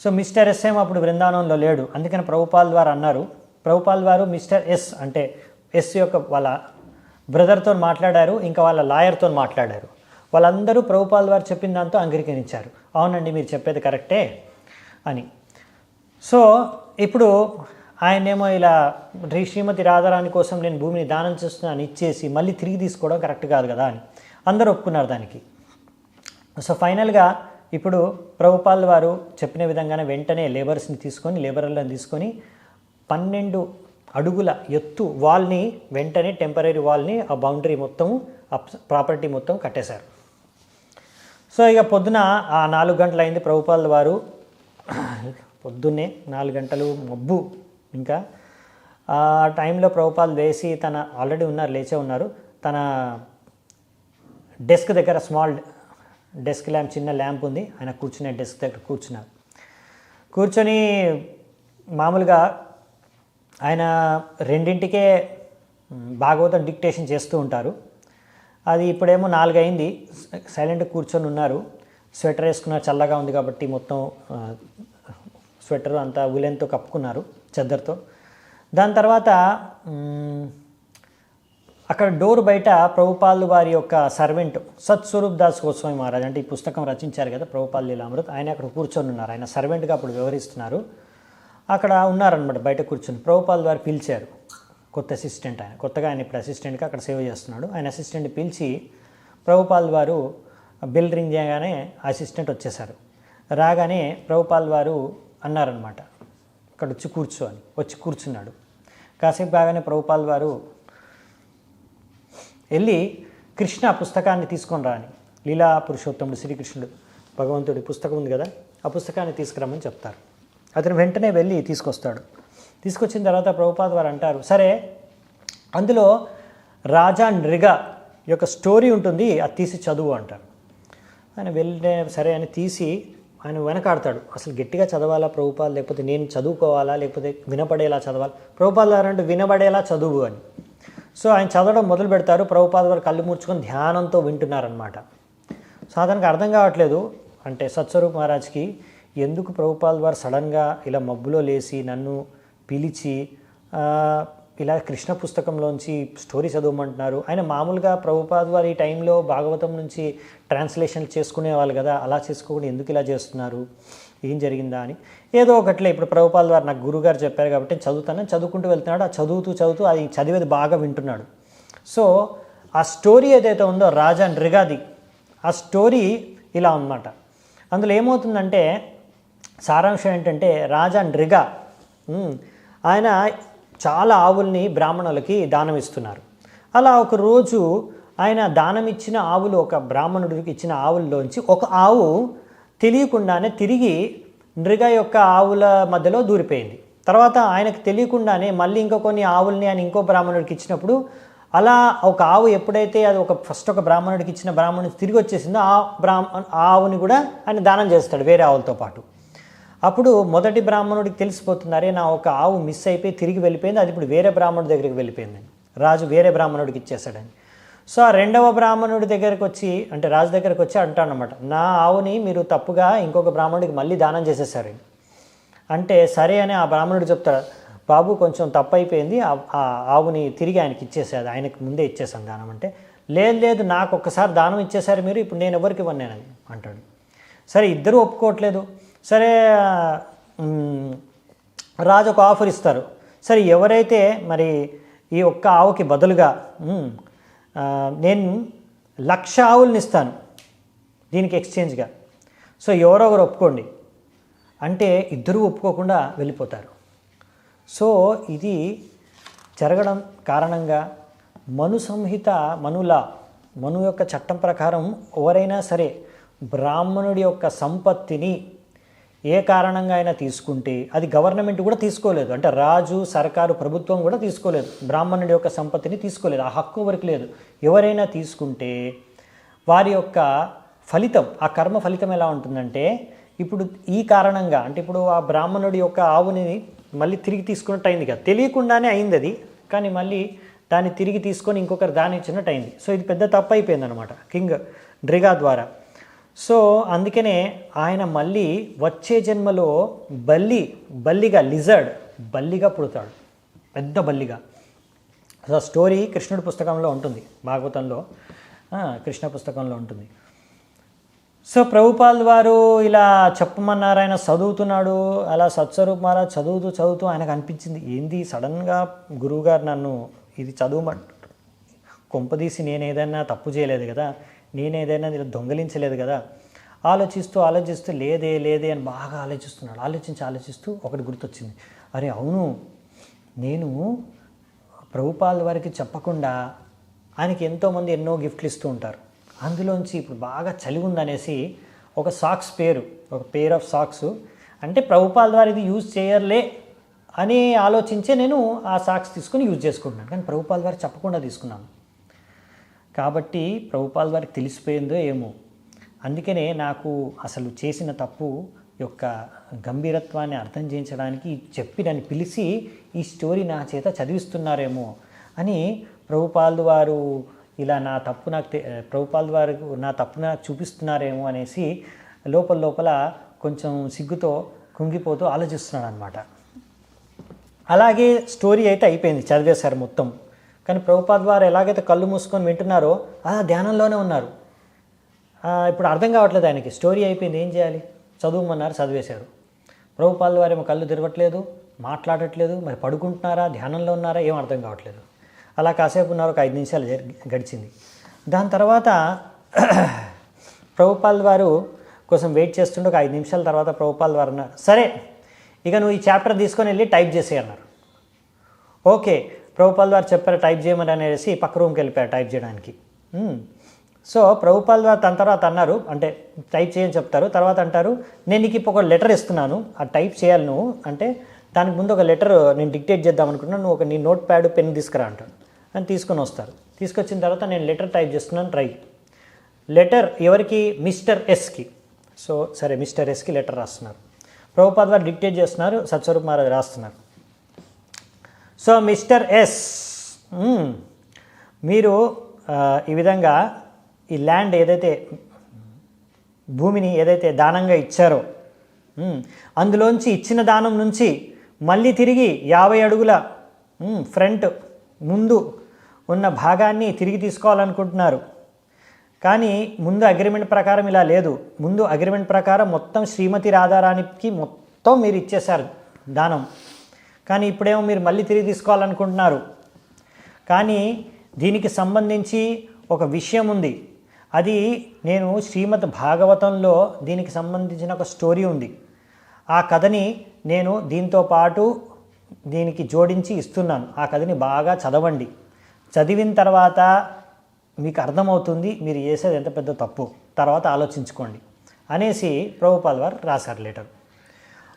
సో మిస్టర్ ఎస్ ఏమో అప్పుడు బృందావనంలో లేడు, అందుకని ప్రభుపాల్ వారు అన్నారు. ప్రభుపాల్ వారు మిస్టర్ ఎస్ అంటే ఎస్ యొక్క వాళ్ళ బ్రదర్తో మాట్లాడారు, ఇంకా వాళ్ళ లాయర్తో మాట్లాడారు. వాళ్ళందరూ ప్రభుపాల్ వారు చెప్పిన దాంతో అంగీకరించారు. అవునండి మీరు చెప్పేది కరెక్టే అని. సో ఇప్పుడు ఆయనేమో ఇలా శ్రీమతి రాధారాణి కోసం నేను భూమిని దానం చేస్తున్నాను ఇచ్చేసి మళ్ళీ తిరిగి తీసుకోవడం కరెక్ట్ కాదు కదా అని అందరూ ఒప్పుకున్నారు దానికి. సో ఫైనల్గా ఇప్పుడు ప్రభుపాల్ వారు చెప్పిన విధంగానే వెంటనే లేబరర్లను తీసుకొని 12 అడుగుల ఎత్తు వాల్ని వెంటనే టెంపరీ వాల్ని ఆ బౌండరీ మొత్తం ఆ ప్రాపర్టీ మొత్తం కట్టేశారు. సో ఇక పొద్దున ఆ 4 గంటలు అయింది. ప్రభుపాల్ వారు పొద్దున్నే 4 గంటలు మబ్బు, ఇంకా ఆ టైంలో ప్రభుపాల్ వేసి ఆల్రెడీ లేచే ఉన్నారు, తన డెస్క్ దగ్గర స్మాల్ డెస్క్ ల్యాంప్, చిన్న ల్యాంప్ ఉంది, ఆయన కూర్చునే డెస్క్ దగ్గర కూర్చొని మామూలుగా ఆయన 2ంటికే భాగవతం డిక్టేషన్ చేస్తూ ఉంటారు. అది ఇప్పుడేమో 4 అయింది, సైలెంట్గా కూర్చొని ఉన్నారు. స్వెటర్ వేసుకున్నారు, చల్లగా ఉంది కాబట్టి మొత్తం స్వెటర్ అంతా ఉలెన్తో కప్పుకున్నారు, చెద్దర్తో. దాని తర్వాత అక్కడ డోర్ బయట ప్రభుపాల్ వారి యొక్క సర్వెంట్ సత్స్వరూప్ దాస్ గోస్వామి మహారాజ్, అంటే ఈ పుస్తకం రచించారు కదా ప్రభుపాల్ లీలామృత్, ఆయన అక్కడ కూర్చొని ఉన్నారు. ఆయన సర్వెంట్గా అప్పుడు వ్యవహరిస్తున్నారు. అక్కడ ఉన్నారనమాట బయట కూర్చొని. ప్రభుపాల్ వారు పిలిచారు కొత్త అసిస్టెంట్, ఆయన కొత్తగా ఆయన ఇప్పుడు అసిస్టెంట్గా అక్కడ సేవ చేస్తున్నాడు. ఆయన అసిస్టెంట్ పిలిచి ప్రభుపాల్ వారు బెల్ రింగ్ చేయగానే అసిస్టెంట్ వచ్చేసారు. రాగానే ప్రభుపాల్ వారు అన్నారనమాట, అక్కడ వచ్చి కూర్చున్నాడు. కాసేపు కాగానే ప్రభుపాల్ వారు వెళ్ళి కృష్ణ పుస్తకాన్ని తీసుకొని రాని, లీలా పురుషోత్తముడు శ్రీకృష్ణుడు భగవంతుడి పుస్తకం ఉంది కదా, ఆ పుస్తకాన్ని తీసుకురమ్మని చెప్తారు. అతను వెంటనే వెళ్ళి తీసుకొస్తాడు. తీసుకొచ్చిన తర్వాత ప్రభుపాద్ వారు అంటారు, సరే అందులో రాజా నృగ యొక్క స్టోరీ ఉంటుంది, అది తీసి చదువు అంటారు. ఆయన వెళ్ళే సరే అని తీసి ఆయన వెనకాడతాడు, అసలు గట్టిగా చదవాలా ప్రభుపాద్, లేకపోతే నేను చదువుకోవాలా, లేకపోతే వినపడేలా చదవాలి. ప్రభుపాద్ వారు అంటే వినబడేలా చదువు అని. సో ఆయన చదవడం మొదలు పెడతారు. ప్రభుపాద్ వారు కళ్ళు మూర్చుకొని ధ్యానంతో వింటున్నారనమాట. సాధారణంగా అర్థం కావట్లేదు, అంటే సత్స్వరూప్ మహారాజ్కి ఎందుకు ప్రభుపాద్ వారు సడన్గా ఇలా మబ్బులో లేచి నన్ను పిలిచి ఇలా కృష్ణ పుస్తకంలోంచి స్టోరీ చదవమంటున్నారు. ఆయన మామూలుగా ప్రభుపాద్ వారు ఈ టైంలో భాగవతం నుంచి ట్రాన్స్లేషన్ చేసుకునేవాళ్ళు కదా, అలా చేసుకోకుండా ఎందుకు ఇలా చేస్తున్నారు, ఏం జరిగిందా అని. ఏదో ఒకట్లే ఇప్పుడు ప్రభుపాద్ వారు నాకు గురుగారు చెప్పారు కాబట్టి చదువుకుంటూ వెళ్తున్నాడు. ఆ చదువుతూ అది చదివేది బాగా వింటున్నాడు. సో ఆ స్టోరీ ఏదైతే ఉందో రాజా నృగాది, ఆ స్టోరీ ఇలా ఉందన్నమాట. అందులో ఏమవుతుందంటే సారాంశం ఏంటంటే రాజా నృగ ఆయన చాలా ఆవుల్ని బ్రాహ్మణులకి దానం ఇస్తున్నారు. అలా ఒకరోజు ఆయన దానం ఇచ్చిన ఆవులు, ఒక బ్రాహ్మణుడికి ఇచ్చిన ఆవుల్లోంచి ఒక ఆవు తెలియకుండానే తిరిగి నృగ యొక్క ఆవుల మధ్యలో దూరిపోయింది. తర్వాత ఆయనకు తెలియకుండానే మళ్ళీ కొన్ని ఆవుల్ని ఆయన ఇంకో బ్రాహ్మణుడికి ఇచ్చినప్పుడు అలా ఒక ఆవు ఎప్పుడైతే అది ఫస్ట్ ఒక బ్రాహ్మణుడికి ఇచ్చిన బ్రాహ్మణుడికి తిరిగి వచ్చేసిందో ఆ ఆవుని కూడా ఆయన దానం చేస్తాడు వేరే ఆవులతో పాటు. అప్పుడు మొదటి బ్రాహ్మణుడికి తెలిసిపోతుంది, నా ఒక ఆవు మిస్ అయిపోయి తిరిగి వెళ్ళిపోయింది, అది ఇప్పుడు వేరే బ్రాహ్మణుడి దగ్గరికి వెళ్ళిపోయిందని రాజు వేరే బ్రాహ్మణుడికి ఇచ్చేసాడని. సో ఆ రెండవ బ్రాహ్మణుడి దగ్గరకు వచ్చి, అంటే రాజు దగ్గరకు వచ్చి అంటాడనమాట, నా ఆవుని మీరు తప్పుగా ఇంకొక బ్రాహ్మణుడికి మళ్ళీ దానం చేసేసారని. అంటే సరే అని ఆ బ్రాహ్మణుడు చెప్తాడు, బాబు కొంచెం తప్పు అయిపోయింది, ఆ ఆవుని తిరిగి ఆయనకి ఇచ్చేసేది, ఆయనకి ముందే ఇచ్చేసాను దానం. అంటే లేదు నాకు ఒక్కసారి దానం ఇచ్చేసారు మీరు, ఇప్పుడు నేను ఎవరికి ఇవ్వనేనని అంటాడు. సరే ఇద్దరు ఒప్పుకోవట్లేదు. సరే రాజు ఒక ఆఫర్ ఇస్తారు, సరే ఎవరైతే మరి ఈ ఒక్క ఆవుకి బదులుగా నేను 1,00,000 ఆవుల్ని ఇస్తాను దీనికి ఎక్స్చేంజ్గా, సో ఎవరో ఒకరు ఒప్పుకోండి అంటే ఇద్దరూ ఒప్పుకోకుండా వెళ్ళిపోతారు. సో ఇది జరగడం కారణంగా మను సంహిత మను యొక్క చట్టం ప్రకారం ఎవరైనా సరే బ్రాహ్మణుడి యొక్క సంపత్తిని ఏ కారణంగా అయినా తీసుకుంటే అది గవర్నమెంట్ కూడా తీసుకోలేదు, అంటే రాజు సర్కారు ప్రభుత్వం కూడా తీసుకోలేదు, బ్రాహ్మణుడి యొక్క సంపత్తిని తీసుకోలేదు, ఆ హక్కు ఎవరికి లేదు. ఎవరైనా తీసుకుంటే వారి యొక్క ఫలితం, ఆ కర్మ ఫలితం ఎలా ఉంటుందంటే, ఇప్పుడు ఈ కారణంగా అంటే ఇప్పుడు ఆ బ్రాహ్మణుడి యొక్క ఆవుని మళ్ళీ తిరిగి తీసుకున్నట్టు అయింది కదా, తెలియకుండానే అయింది అది, కానీ మళ్ళీ దాన్ని తిరిగి తీసుకొని ఇంకొకరు దాన్ని ఇచ్చినట్టు అయింది. సో ఇది పెద్ద తప్పు అయిపోయింది అనమాట కింగ్ డ్రిగా ద్వారా. సో అందుకనే ఆయన మళ్ళీ వచ్చే జన్మలో బల్లిగా బల్లిగా పుడతాడు, పెద్ద బల్లిగా. సో స్టోరీ కృష్ణుడి పుస్తకంలో ఉంటుంది, భాగవతంలో కృష్ణ పుస్తకంలో ఉంటుంది. సో ప్రభుపాల్ వారు ఇలా చెప్పమన్నారు, ఆయన చదువుతున్నాడు. అలా సత్స్వరూప్ మహారాజ్ చదువుతూ ఆయనకు అనిపించింది, ఏంది సడన్గా గురువుగారు నన్ను ఇది చదువుమంటారు, కొంపదీసి నేను ఏదైనా తప్పు చేయలేదు కదా, నేను ఏదైనా దొంగలించలేదు కదా. ఆలోచిస్తూ లేదే అని బాగా ఆలోచిస్తున్నాడు. ఆలోచిస్తూ ఒకటి గుర్తొచ్చింది, అరే అవును, నేను ప్రభుపాల్ వారికి చెప్పకుండా ఆయనకి ఎంతోమంది ఎన్నో గిఫ్ట్లు ఇస్తూ ఉంటారు. అందులోంచి ఇప్పుడు బాగా చలి ఉందనేసి ఒక పేర్ ఆఫ్ సాక్స్ అంటే ప్రభుపాల్ వారు ఇది యూజ్ చేయర్లే అని ఆలోచించే నేను ఆ సాక్స్ తీసుకొని యూజ్ చేసుకుంటున్నాను. కానీ ప్రభుపాల్ వారికి చెప్పకుండా తీసుకున్నాను కాబట్టి ప్రభుపాల్ వారికి తెలిసిపోయిందో ఏమో. అందుకనే నాకు అసలు చేసిన తప్పు యొక్క గంభీరత్వాన్ని అర్థం చేయించడానికి చెప్పి నన్ను పిలిచి ఈ స్టోరీ నా చేత చదివిస్తున్నారేమో అని ప్రభుపాల్ వారు ఇలా ప్రభుపాల్ వారు నా తప్పు నాకు చూపిస్తున్నారేమో అనేసి లోపల కొంచెం సిగ్గుతో కుంగిపోతూ ఆలోచిస్తున్నాడు అనమాట. అలాగే స్టోరీ అయితే అయిపోయింది, చదివేశారు మొత్తం. కానీ ప్రభుపాల్ వారు ఎలాగైతే కళ్ళు మూసుకొని వింటున్నారో అలా ధ్యానంలోనే ఉన్నారు. ఇప్పుడు అర్థం కావట్లేదు ఆయనకి, స్టోరీ అయిపోయింది, ఏం చేయాలి, చదువుమన్నారు, చదివేశారు. ప్రభుపాల్ వారు ఏమో కళ్ళు తిరగట్లేదు, మాట్లాడట్లేదు, మరి పడుకుంటున్నారా, ధ్యానంలో ఉన్నారా, ఏం అర్థం కావట్లేదు. అలా కాసేపు ఉన్నారు, ఒక 5 నిమిషాలు గడిచింది. దాని తర్వాత ప్రభుపాల్ వారు కోసం వెయిట్ చేస్తుంటే ఒక 5 నిమిషాల తర్వాత ప్రభుపాల్ వారు అన్నారు, సరే ఇక నువ్వు ఈ చాప్టర్ తీసుకొని వెళ్ళి టైప్ చేసేయి అన్నారు. ఓకే, ప్రభుపాల్ వారు చెప్పారు టైప్ చేయమని అనేసి పక్క రూమ్కి వెళ్ళిపోయారు టైప్ చేయడానికి. సో ప్రభుపాల్ వారు తన తర్వాత అన్నారు, అంటే టైప్ చేయని చెప్తారు, తర్వాత అంటారు, నేను నీకు ఇప్పుడు ఒక లెటర్ ఇస్తున్నాను, ఆ టైప్ చేయాలి నువ్వు, అంటే దానికి ముందు ఒక లెటర్ నేను డిక్టేట్ చేద్దాం అనుకుంటున్నాను, నువ్వు నీ నోట్ ప్యాడ్ పెన్ తీసుకురా అంటాడు. అని తీసుకొని వస్తారు. తీసుకొచ్చిన తర్వాత నేను లెటర్ టైప్ చేస్తున్నాను, లెటర్ ఎవరికి, మిస్టర్ ఎస్కి. సో సరే మిస్టర్ ఎస్కి లెటర్ రాస్తున్నారు. ప్రభుపాల్ వారు డిక్టేట్ చేస్తున్నారు, సత్స్వరూప్ మహారాజ్ రాస్తున్నారు. సో మిస్టర్ ఎస్, మీరు ఈ విధంగా ఈ ల్యాండ్ ఏదైతే భూమిని ఏదైతే దానంగా ఇచ్చారో అందులోంచి ఇచ్చిన దానం నుంచి మళ్ళీ తిరిగి 50 అడుగుల ఫ్రంట్ ముందు ఉన్న భాగాన్ని తిరిగి తీసుకోవాలనుకుంటున్నారు. కానీ ముందు అగ్రిమెంట్ ప్రకారం ఇలా లేదు. ముందు అగ్రిమెంట్ ప్రకారం మొత్తం శ్రీమతి రాధారాణికి మొత్తం మీరు ఇచ్చేశారు దానం. కానీ ఇప్పుడేమో మీరు మళ్ళీ తిరిగి తీసుకోవాలనుకుంటున్నారు. కానీ దీనికి సంబంధించి ఒక విషయం ఉంది. అది నేను శ్రీమద్ భాగవతంలో దీనికి సంబంధించిన ఒక స్టోరీ ఉంది. ఆ కథని నేను దీంతో పాటు దీనికి జోడించి ఇస్తున్నాను. ఆ కథని బాగా చదవండి. చదివిన తర్వాత మీకు అర్థమవుతుంది మీరు చేసేది ఎంత పెద్ద తప్పు, తర్వాత ఆలోచించుకోండి అనేసి ప్రభుపాల్ వారు రాశారు లెటర్.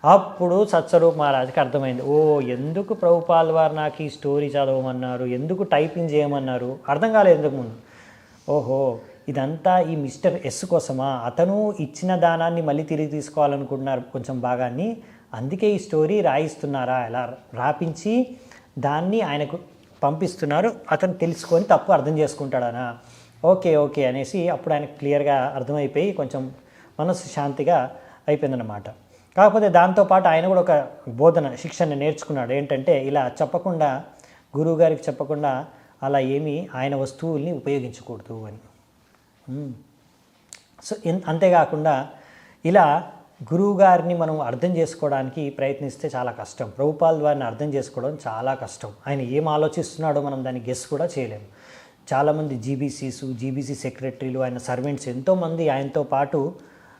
అప్పుడు సత్స్వరూప్ మహారాజ్కి అర్థమైంది, ఓ ఎందుకు ప్రభుపాల్ వారు నాకు ఈ స్టోరీ చదవమన్నారు, ఎందుకు టైపింగ్ చేయమన్నారు, అర్థం కాలేదు ఎందుకు ముందు. ఓహో ఇదంతా ఈ మిస్టర్ ఎస్ కోసమా, అతను ఇచ్చిన దానాన్ని మళ్ళీ తిరిగి తీసుకోవాలనుకుంటున్నారు కొంచెం భాగాన్ని, అందుకే ఈ స్టోరీ రాయిస్తున్నారా, ఇలా రాపించి దాన్ని ఆయనకు పంపిస్తున్నారు, అతను తెలుసుకొని తప్పు అర్థం చేసుకుంటాడనా. ఓకే అనేసి అప్పుడు ఆయనకు క్లియర్గా అర్థమైపోయి కొంచెం మనసు శాంతిగా అయిపోయిందన్నమాట. కాకపోతే దాంతోపాటు ఆయన కూడా ఒక శిక్షణ నేర్చుకున్నాడు. ఏంటంటే ఇలా చెప్పకుండా, గురువుగారికి చెప్పకుండా అలా ఏమీ ఆయన వస్తువుల్ని ఉపయోగించకూడదు అని. సో అంతేకాకుండా ఇలా గురువుగారిని మనం అర్థం చేసుకోవడానికి ప్రయత్నిస్తే చాలా కష్టం. ప్రభుపాల్ వారిని అర్థం చేసుకోవడం చాలా కష్టం. ఆయన ఏం ఆలోచిస్తున్నాడో మనం దాన్ని గెస్ కూడా చేయలేము. చాలామంది జీబీసీ సెక్రటరీలు, ఆయన సర్వెంట్స్ ఎంతోమంది ఆయనతో పాటు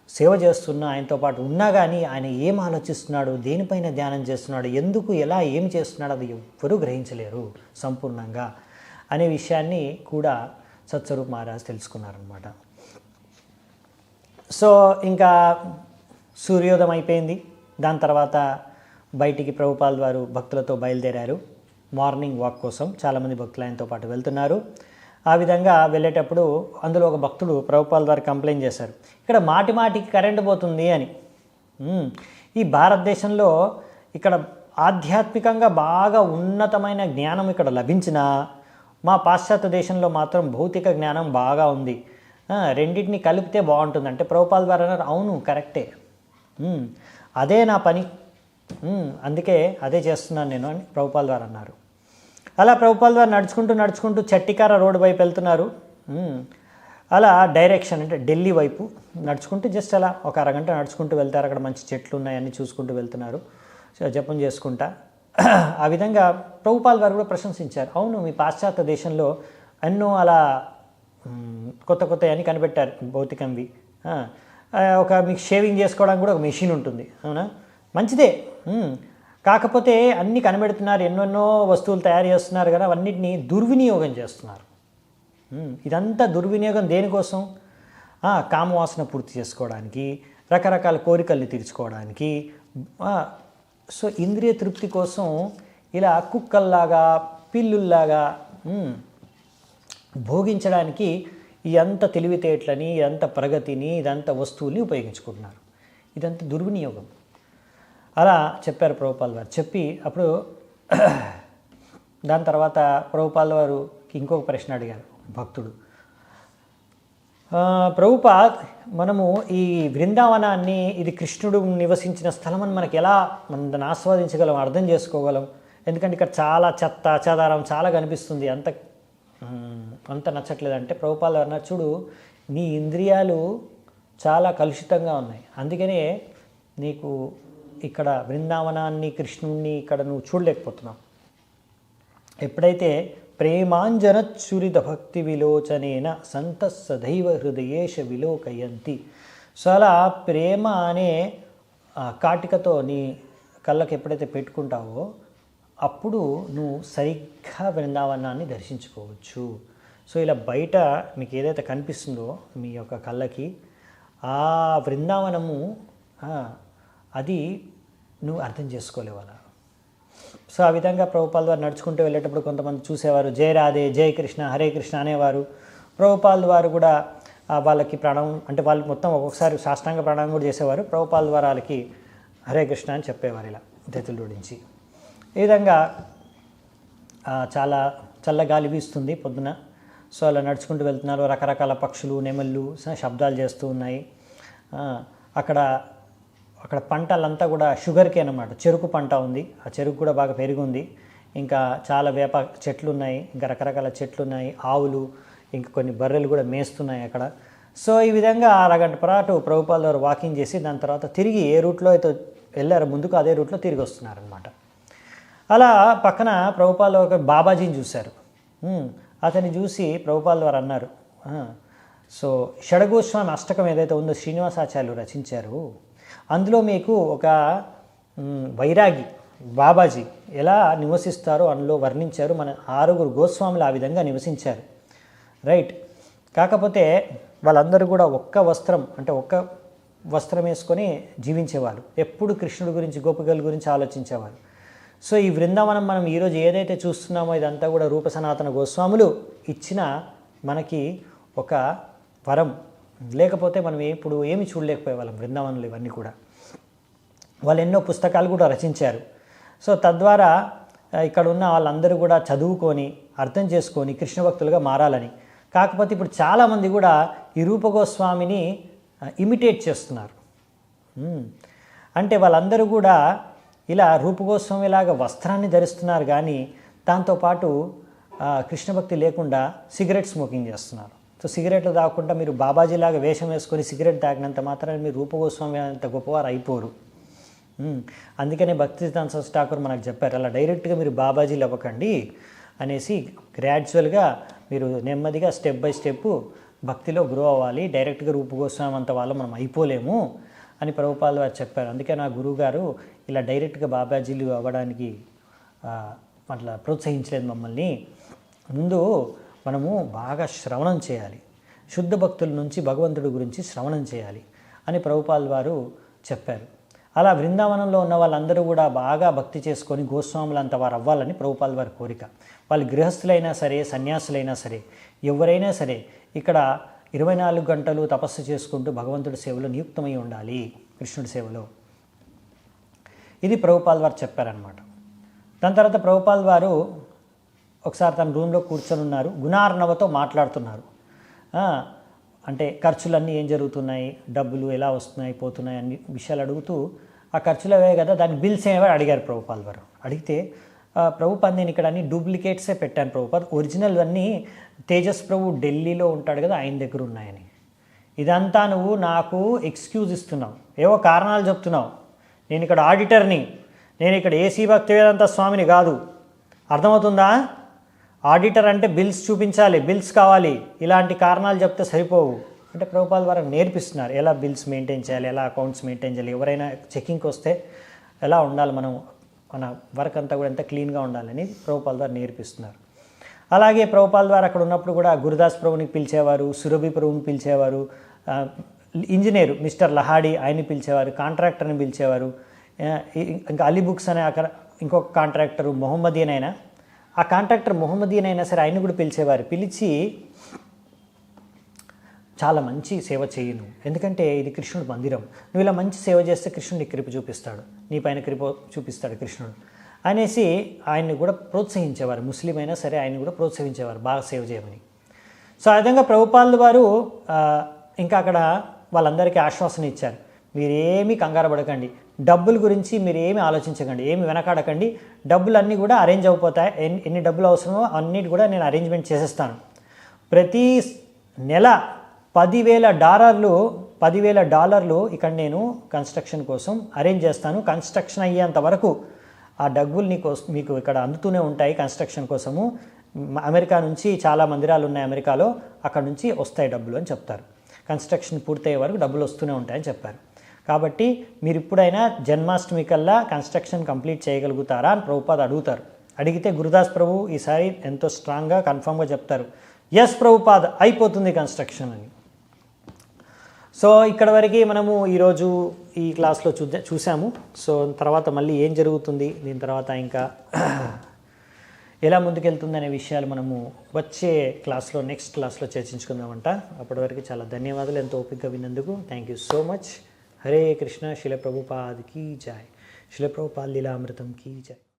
సేవ చేస్తున్నా, ఆయనతో పాటు ఉన్నా కానీ ఆయన ఏం ఆలోచిస్తున్నాడు, దేనిపైన ధ్యానం చేస్తున్నాడు, ఎందుకు ఎలా ఏం చేస్తున్నాడు అది ఎవ్వరూ గ్రహించలేరు సంపూర్ణంగా అనే విషయాన్ని కూడా సత్స్వరూప్ మహారాజ్ తెలుసుకున్నారనమాట. సో ఇంకా సూర్యోదయం అయిపోయింది. దాని తర్వాత బయటికి ప్రభుపాల్ వారు భక్తులతో బయలుదేరారు మార్నింగ్ వాక్ కోసం. చాలామంది భక్తులు ఆయనతో పాటు వెళ్తున్నారు. ఆ విధంగా వెళ్ళేటప్పుడు అందులో ఒక భక్తుడు ప్రభుపాల్ వారు కంప్లైంట్ చేశారు, ఇక్కడ మాటికి కరెంటు పోతుంది అని. ఈ భారతదేశంలో ఇక్కడ ఆధ్యాత్మికంగా బాగా ఉన్నతమైన జ్ఞానం ఇక్కడ లభించినా మా పాశ్చాత్య దేశంలో మాత్రం భౌతిక జ్ఞానం బాగా ఉంది, రెండింటిని కలిపితే బాగుంటుంది అంటే ప్రభుపాల్ వారు అన్నారు, అవును కరెక్టే, అదే నా పని, అందుకే అదే చేస్తున్నాను నేను అని ప్రభుపాల్ వారు అన్నారు. అలా ప్రభుపాల్ వారు నడుచుకుంటూ చట్టికార రోడ్డు వైపు వెళ్తున్నారు. అలా డైరెక్షన్ అంటే ఢిల్లీ వైపు నడుచుకుంటూ జస్ట్ అలా ఒక అరగంట నడుచుకుంటూ వెళ్తారు. అక్కడ మంచి చెట్లు ఉన్నాయన్నీ చూసుకుంటూ వెళ్తున్నారు, జపం చేసుకుంటా. ఆ విధంగా ప్రభుపాల్ వారు కూడా ప్రశంసించారు. అవును, మీ పాశ్చాత్య దేశంలో ఎన్నో అలా కొత్త కొత్త అని కనిపెట్టారు భౌతికంవి. ఒక మీకు షేవింగ్ చేసుకోవడానికి కూడా ఒక మెషిన్ ఉంటుంది, అవునా, మంచిదే. కాకపోతే అన్నీ కనిపెడుతున్నారు, ఎన్నెన్నో వస్తువులు తయారు చేస్తున్నారు కదా, అవన్నిటిని దుర్వినియోగం చేస్తున్నారు. ఇదంతా దుర్వినియోగం దేనికోసం? కామవాసన పూర్తి చేసుకోవడానికి, రకరకాల కోరికల్ని తీర్చుకోవడానికి, సో ఇంద్రియ తృప్తి కోసం ఇలా కుక్కల్లాగా పిల్లుల్లాగా భోగించడానికి ఇదంతా తెలివితేటలని, ఇదంతా ప్రగతిని, ఇదంతా వస్తువుల్ని ఉపయోగించుకుంటున్నారు. ఇదంతా దుర్వినియోగం. అలా చెప్పారు ప్రభుపాల్ వారు. చెప్పి అప్పుడు దాని తర్వాత ప్రభుపాల్ వారుకి ఇంకొక ప్రశ్న అడిగారు భక్తుడు. ప్రభుపాద్, మనము ఈ బృందావనాన్ని ఇది కృష్ణుడు నివసించిన స్థలం అని మనకి ఎలా మనం ఆస్వాదించగలం, అర్థం చేసుకోగలం? ఎందుకంటే ఇక్కడ చాలా చెత్త చెదారం చాలా కనిపిస్తుంది, అంత నచ్చట్లేదంటే ప్రభుపాల్ వారు అన్నారు, చూడు, నీ ఇంద్రియాలు చాలా కలుషితంగా ఉన్నాయి, అందుకనే నీకు ఇక్కడ బృందావనాన్ని కృష్ణుణ్ణి ఇక్కడ నువ్వు చూడలేకపోతున్నావు. ఎప్పుడైతే ప్రేమాంజనచ్చురిత భక్తి విలోచనేన సంత సదైవ హృదయేష విలోకయంతి. సో అలా ప్రేమ అనే కాటికతో నీ కళ్ళకి ఎప్పుడైతే పెట్టుకుంటావో అప్పుడు నువ్వు సరిగ్గా బృందావనాన్ని దర్శించుకోవచ్చు. సో ఇలా బయట మీకు ఏదైతే కనిపిస్తుందో మీ యొక్క కళ్ళకి, ఆ బృందావనము అది నువ్వు అర్థం చేసుకోలేవు అలా. సో ఆ విధంగా ప్రభుపాల్ వారు నడుచుకుంటూ వెళ్ళేటప్పుడు కొంతమంది చూసేవారు, జయ రాధే, జయ కృష్ణ, హరే కృష్ణ అనేవారు. ప్రభుపాల్ వారు కూడా వాళ్ళకి ప్రణామం అంటే వాళ్ళు మొత్తం ఒక్కొక్కసారి సాష్టాంగ ప్రణామం కూడా చేసేవారు. ప్రభుపాల్ వారు వాళ్ళకి హరే కృష్ణ అని చెప్పేవారు ఇలా చేతులు జోడించి. ఈ విధంగా చాలా చల్లగాలి వీస్తుంది పొద్దున. సో అలా నడుచుకుంటూ వెళ్తున్నారు. రకరకాల పక్షులు, నెమళ్ళు శబ్దాలు చేస్తూ ఉన్నాయి. అక్కడ పంటలంతా కూడా షుగర్ కేన్ అన్నమాట, చెరుకు పంట ఉంది. ఆ చెరుకు కూడా బాగా పెరిగింది. ఇంకా చాలా వేప చెట్లు ఉన్నాయి, ఇంకా రకరకాల చెట్లు ఉన్నాయి, ఆవులు, ఇంకా కొన్ని బర్రెలు కూడా మేస్తున్నాయి అక్కడ. సో ఈ విధంగా అరగంట పాటు ప్రభుపాల్ వారు వాకింగ్ చేసి దాని తర్వాత తిరిగి ఏ రూట్లో అయితే వెళ్ళారో ముందుకు అదే రూట్లో తిరిగి వస్తున్నారనమాట. అలా పక్కన ప్రభుపాల్ ఒక బాబాజీని చూశారు. అతన్ని చూసి ప్రభుపాల్ వారు అన్నారు, సో షడగోస్వామి అష్టకం ఏదైతే ఉందో శ్రీనివాసాచార్యులు రచించారు, అందులో మీకు ఒక వైరాగి బాబాజీ ఎలా నివసిస్తారో అందులో వర్ణించారు. మన 6 గోస్వాములు ఆ విధంగా నివసించారు, రైట్. కాకపోతే వాళ్ళందరూ కూడా ఒక్క వస్త్రం వేసుకొని జీవించేవాళ్ళు. ఎప్పుడు కృష్ణుడి గురించి, గోపికల గురించి ఆలోచించేవారు. సో ఈ బృందావనం మనం ఈరోజు ఏదైతే చూస్తున్నామో ఇదంతా కూడా రూప సనాతన గోస్వాములు ఇచ్చిన మనకి ఒక వరం. లేకపోతే మనం ఇప్పుడు ఏమి చూడలేకపోయేవాళ్ళం బృందావనంలో. ఇవన్నీ కూడా వాళ్ళు ఎన్నో పుస్తకాలు కూడా రచించారు. సో తద్వారా ఇక్కడ ఉన్న వాళ్ళందరూ కూడా చదువుకొని అర్థం చేసుకొని కృష్ణ భక్తులుగా మారాలని. కాకపోతే ఇప్పుడు చాలామంది కూడా ఈ రూపగోస్వామిని ఇమిటేట్ చేస్తున్నారు. అంటే వాళ్ళందరూ కూడా ఇలా రూపగోస్వామిలాగా వస్త్రాన్ని ధరిస్తున్నారు, కానీ దాంతోపాటు కృష్ణ భక్తి లేకుండా సిగరెట్ స్మోకింగ్ చేస్తున్నారు. సో సిగరెట్లు తాగకుండా మీరు బాబాజీలాగా వేషం వేసుకొని సిగరెట్ తాగినంత మాత్రాన్ని మీరు రూపగోస్వామి అంత గొప్పవారు అయిపోరు. అందుకనే భక్తిసిద్ధాంత సరస్వతి ఠాకూర్ మనకు చెప్పారు, అలా డైరెక్ట్గా మీరు బాబాజీలు అవ్వకండి అనేసి, గ్రాడ్యువల్గా మీరు నెమ్మదిగా స్టెప్ బై స్టెప్ భక్తిలో గ్రో అవ్వాలి. డైరెక్ట్గా రూపగోస్వామి అంత వాళ్ళు మనం అయిపోలేము అని ప్రభుపాల్ వారు చెప్పారు. అందుకే నా గురువుగారు ఇలా డైరెక్ట్గా బాబాజీలు అవ్వడానికి అట్లా ప్రోత్సహించలేదు మమ్మల్ని. ముందు మనము బాగా శ్రవణం చేయాలి, శుద్ధ భక్తుల నుంచి భగవంతుడి గురించి శ్రవణం చేయాలి అని ప్రభుపాల్ వారు చెప్పారు. అలా బృందావనంలో ఉన్న వాళ్ళందరూ కూడా బాగా భక్తి చేసుకొని గోస్వాములంత వారు అవ్వాలని ప్రభుపాల్ వారి కోరిక. వాళ్ళు గృహస్థులైనా సరే, సన్యాసులైనా సరే, ఎవరైనా సరే ఇక్కడ 24 గంటలు తపస్సు చేసుకుంటూ భగవంతుడి సేవలో నియుక్తమై ఉండాలి, కృష్ణుడి సేవలో. ఇది ప్రభుపాల్ వారు చెప్పారనమాట. దాని తర్వాత ప్రభుపాల్ వారు ఒకసారి తన రూమ్లో కూర్చొని ఉన్నారు, గుణార్ణవతో మాట్లాడుతున్నారు. అంటే ఖర్చులన్నీ ఏం జరుగుతున్నాయి, డబ్బులు ఎలా వస్తున్నాయి పోతున్నాయి అన్ని విషయాలు అడుగుతూ, ఆ ఖర్చులు అవే కదా, దాని బిల్స్ ఏవో అడిగారు ప్రభుపాల్ వారు. అడిగితే ప్రభుపాద్ నేను ఇక్కడ అన్ని డూప్లికేట్సే పెట్టాను ప్రభుపాద్, ఒరిజినల్ అన్నీ తేజస్ ప్రభు ఢిల్లీలో ఉంటాడు కదా ఆయన దగ్గర ఉన్నాయని. ఇదంతా నువ్వు నాకు ఎక్స్క్యూజ్ ఇస్తున్నావు, ఏవో కారణాలు చెప్తున్నావు. నేను ఇక్కడ ఆడిటర్ని, నేను ఇక్కడ ఏసీ భక్తివేదాంత స్వామిని కాదు, అర్థమవుతుందా? ఆడిటర్ అంటే బిల్స్ చూపించాలి, బిల్స్ కావాలి, ఇలాంటి కారణాలు చెప్తే సరిపోవు అంటే ప్రభుపాద్ వారు నేర్పిస్తున్నారు ఎలా బిల్స్ మెయింటైన్ చేయాలి, ఎలా అకౌంట్స్ మెయింటైన్ చేయాలి, ఎవరైనా చెకింగ్కి వస్తే ఎలా ఉండాలి, మన వర్క్ అంతా కూడా ఎంత క్లీన్గా ఉండాలని ప్రభుపాద్ వారు నేర్పిస్తున్నారు. అలాగే ప్రభుపాద్ వారు అక్కడ ఉన్నప్పుడు కూడా గురుదాస్ ప్రభుని పిలిచేవారు, సురభి ప్రభుని పిలిచేవారు, ఇంజనీర్ మిస్టర్ లహాడి ఆయన్ని పిలిచేవారు, కాంట్రాక్టర్ని పిలిచేవారు, ఇంకా అలీ బుక్స్ అనే అక్కడ ఇంకొక కాంట్రాక్టరు మొహమ్మదీన్ అయినా, ఆ కాంట్రాక్టర్ మొహమ్మదీన్ అయినా సరే ఆయన్ని కూడా పిలిచేవారు. పిలిచి చాలా మంచి సేవ చేయను, ఎందుకంటే ఇది కృష్ణుడు మందిరం, నువ్వు ఇలా మంచి సేవ చేస్తే కృష్ణుడు నీ కృప చూపిస్తాడు, నీ పైన కృప చూపిస్తాడు కృష్ణుడు అనేసి ఆయన్ని కూడా ప్రోత్సహించేవారు. ముస్లిం అయినా సరే ఆయన్ని కూడా ప్రోత్సహించేవారు బాగా సేవ చేయమని. సో ఆ విధంగా ప్రభుపాదులు వారు ఇంకా అక్కడ వాళ్ళందరికీ ఆశ్వాసన ఇచ్చారు, మీరేమీ కంగారు పడకండి, డబ్బుల గురించి మీరు ఏమి ఆలోచించకండి, ఏమి వెనకాడకండి, డబ్బులు అన్నీ కూడా అరేంజ్ అయిపోతాయి, ఎన్ని డబ్బులు అవసరమో అన్నిటి కూడా నేను అరేంజ్మెంట్ చేసేస్తాను. ప్రతి నెల $10,000 ఇక్కడ నేను కన్స్ట్రక్షన్ కోసం అరేంజ్ చేస్తాను. కన్స్ట్రక్షన్ అయ్యేంత వరకు ఆ డబ్బులు మీకు ఇక్కడ అందుతూనే ఉంటాయి. కన్స్ట్రక్షన్ కోసము అమెరికా నుంచి చాలా మందిరాలు ఉన్నాయి అమెరికాలో, అక్కడ నుంచి వస్తాయి డబ్బులు అని చెప్తారు. కన్స్ట్రక్షన్ పూర్తయ్యే వరకు డబ్బులు వస్తూనే ఉంటాయని చెప్పారు. కాబట్టి మీరు ఇప్పుడైనా జన్మాష్టమి కల్లా కన్స్ట్రక్షన్ కంప్లీట్ చేయగలుగుతారా అని ప్రభుపాద్ అడుగుతారు. అడిగితే గురుదాస్ ప్రభు ఈసారి ఎంతో స్ట్రాంగ్గా కన్ఫామ్గా చెప్తారు, ఎస్ ప్రభుపాద్ అయిపోతుంది కన్స్ట్రక్షన్ అని. సో ఇక్కడ వరకు మనము ఈరోజు ఈ క్లాస్లో చూసాము. సో తర్వాత మళ్ళీ ఏం జరుగుతుంది, దీని తర్వాత ఇంకా ఎలా ముందుకెళ్తుంది అనే విషయాలు మనము వచ్చే క్లాస్లో నెక్స్ట్ క్లాస్లో చర్చించుకుందామంట. అప్పటి వరకు చాలా ధన్యవాదాలు, ఎంతో ఓపికగా విన్నందుకు. Thank you so much. Hare Krishna. శిల ప్రభుపాద్ కీ జై. శిల ప్రభుపాద్ లీలామృతం కీ జై.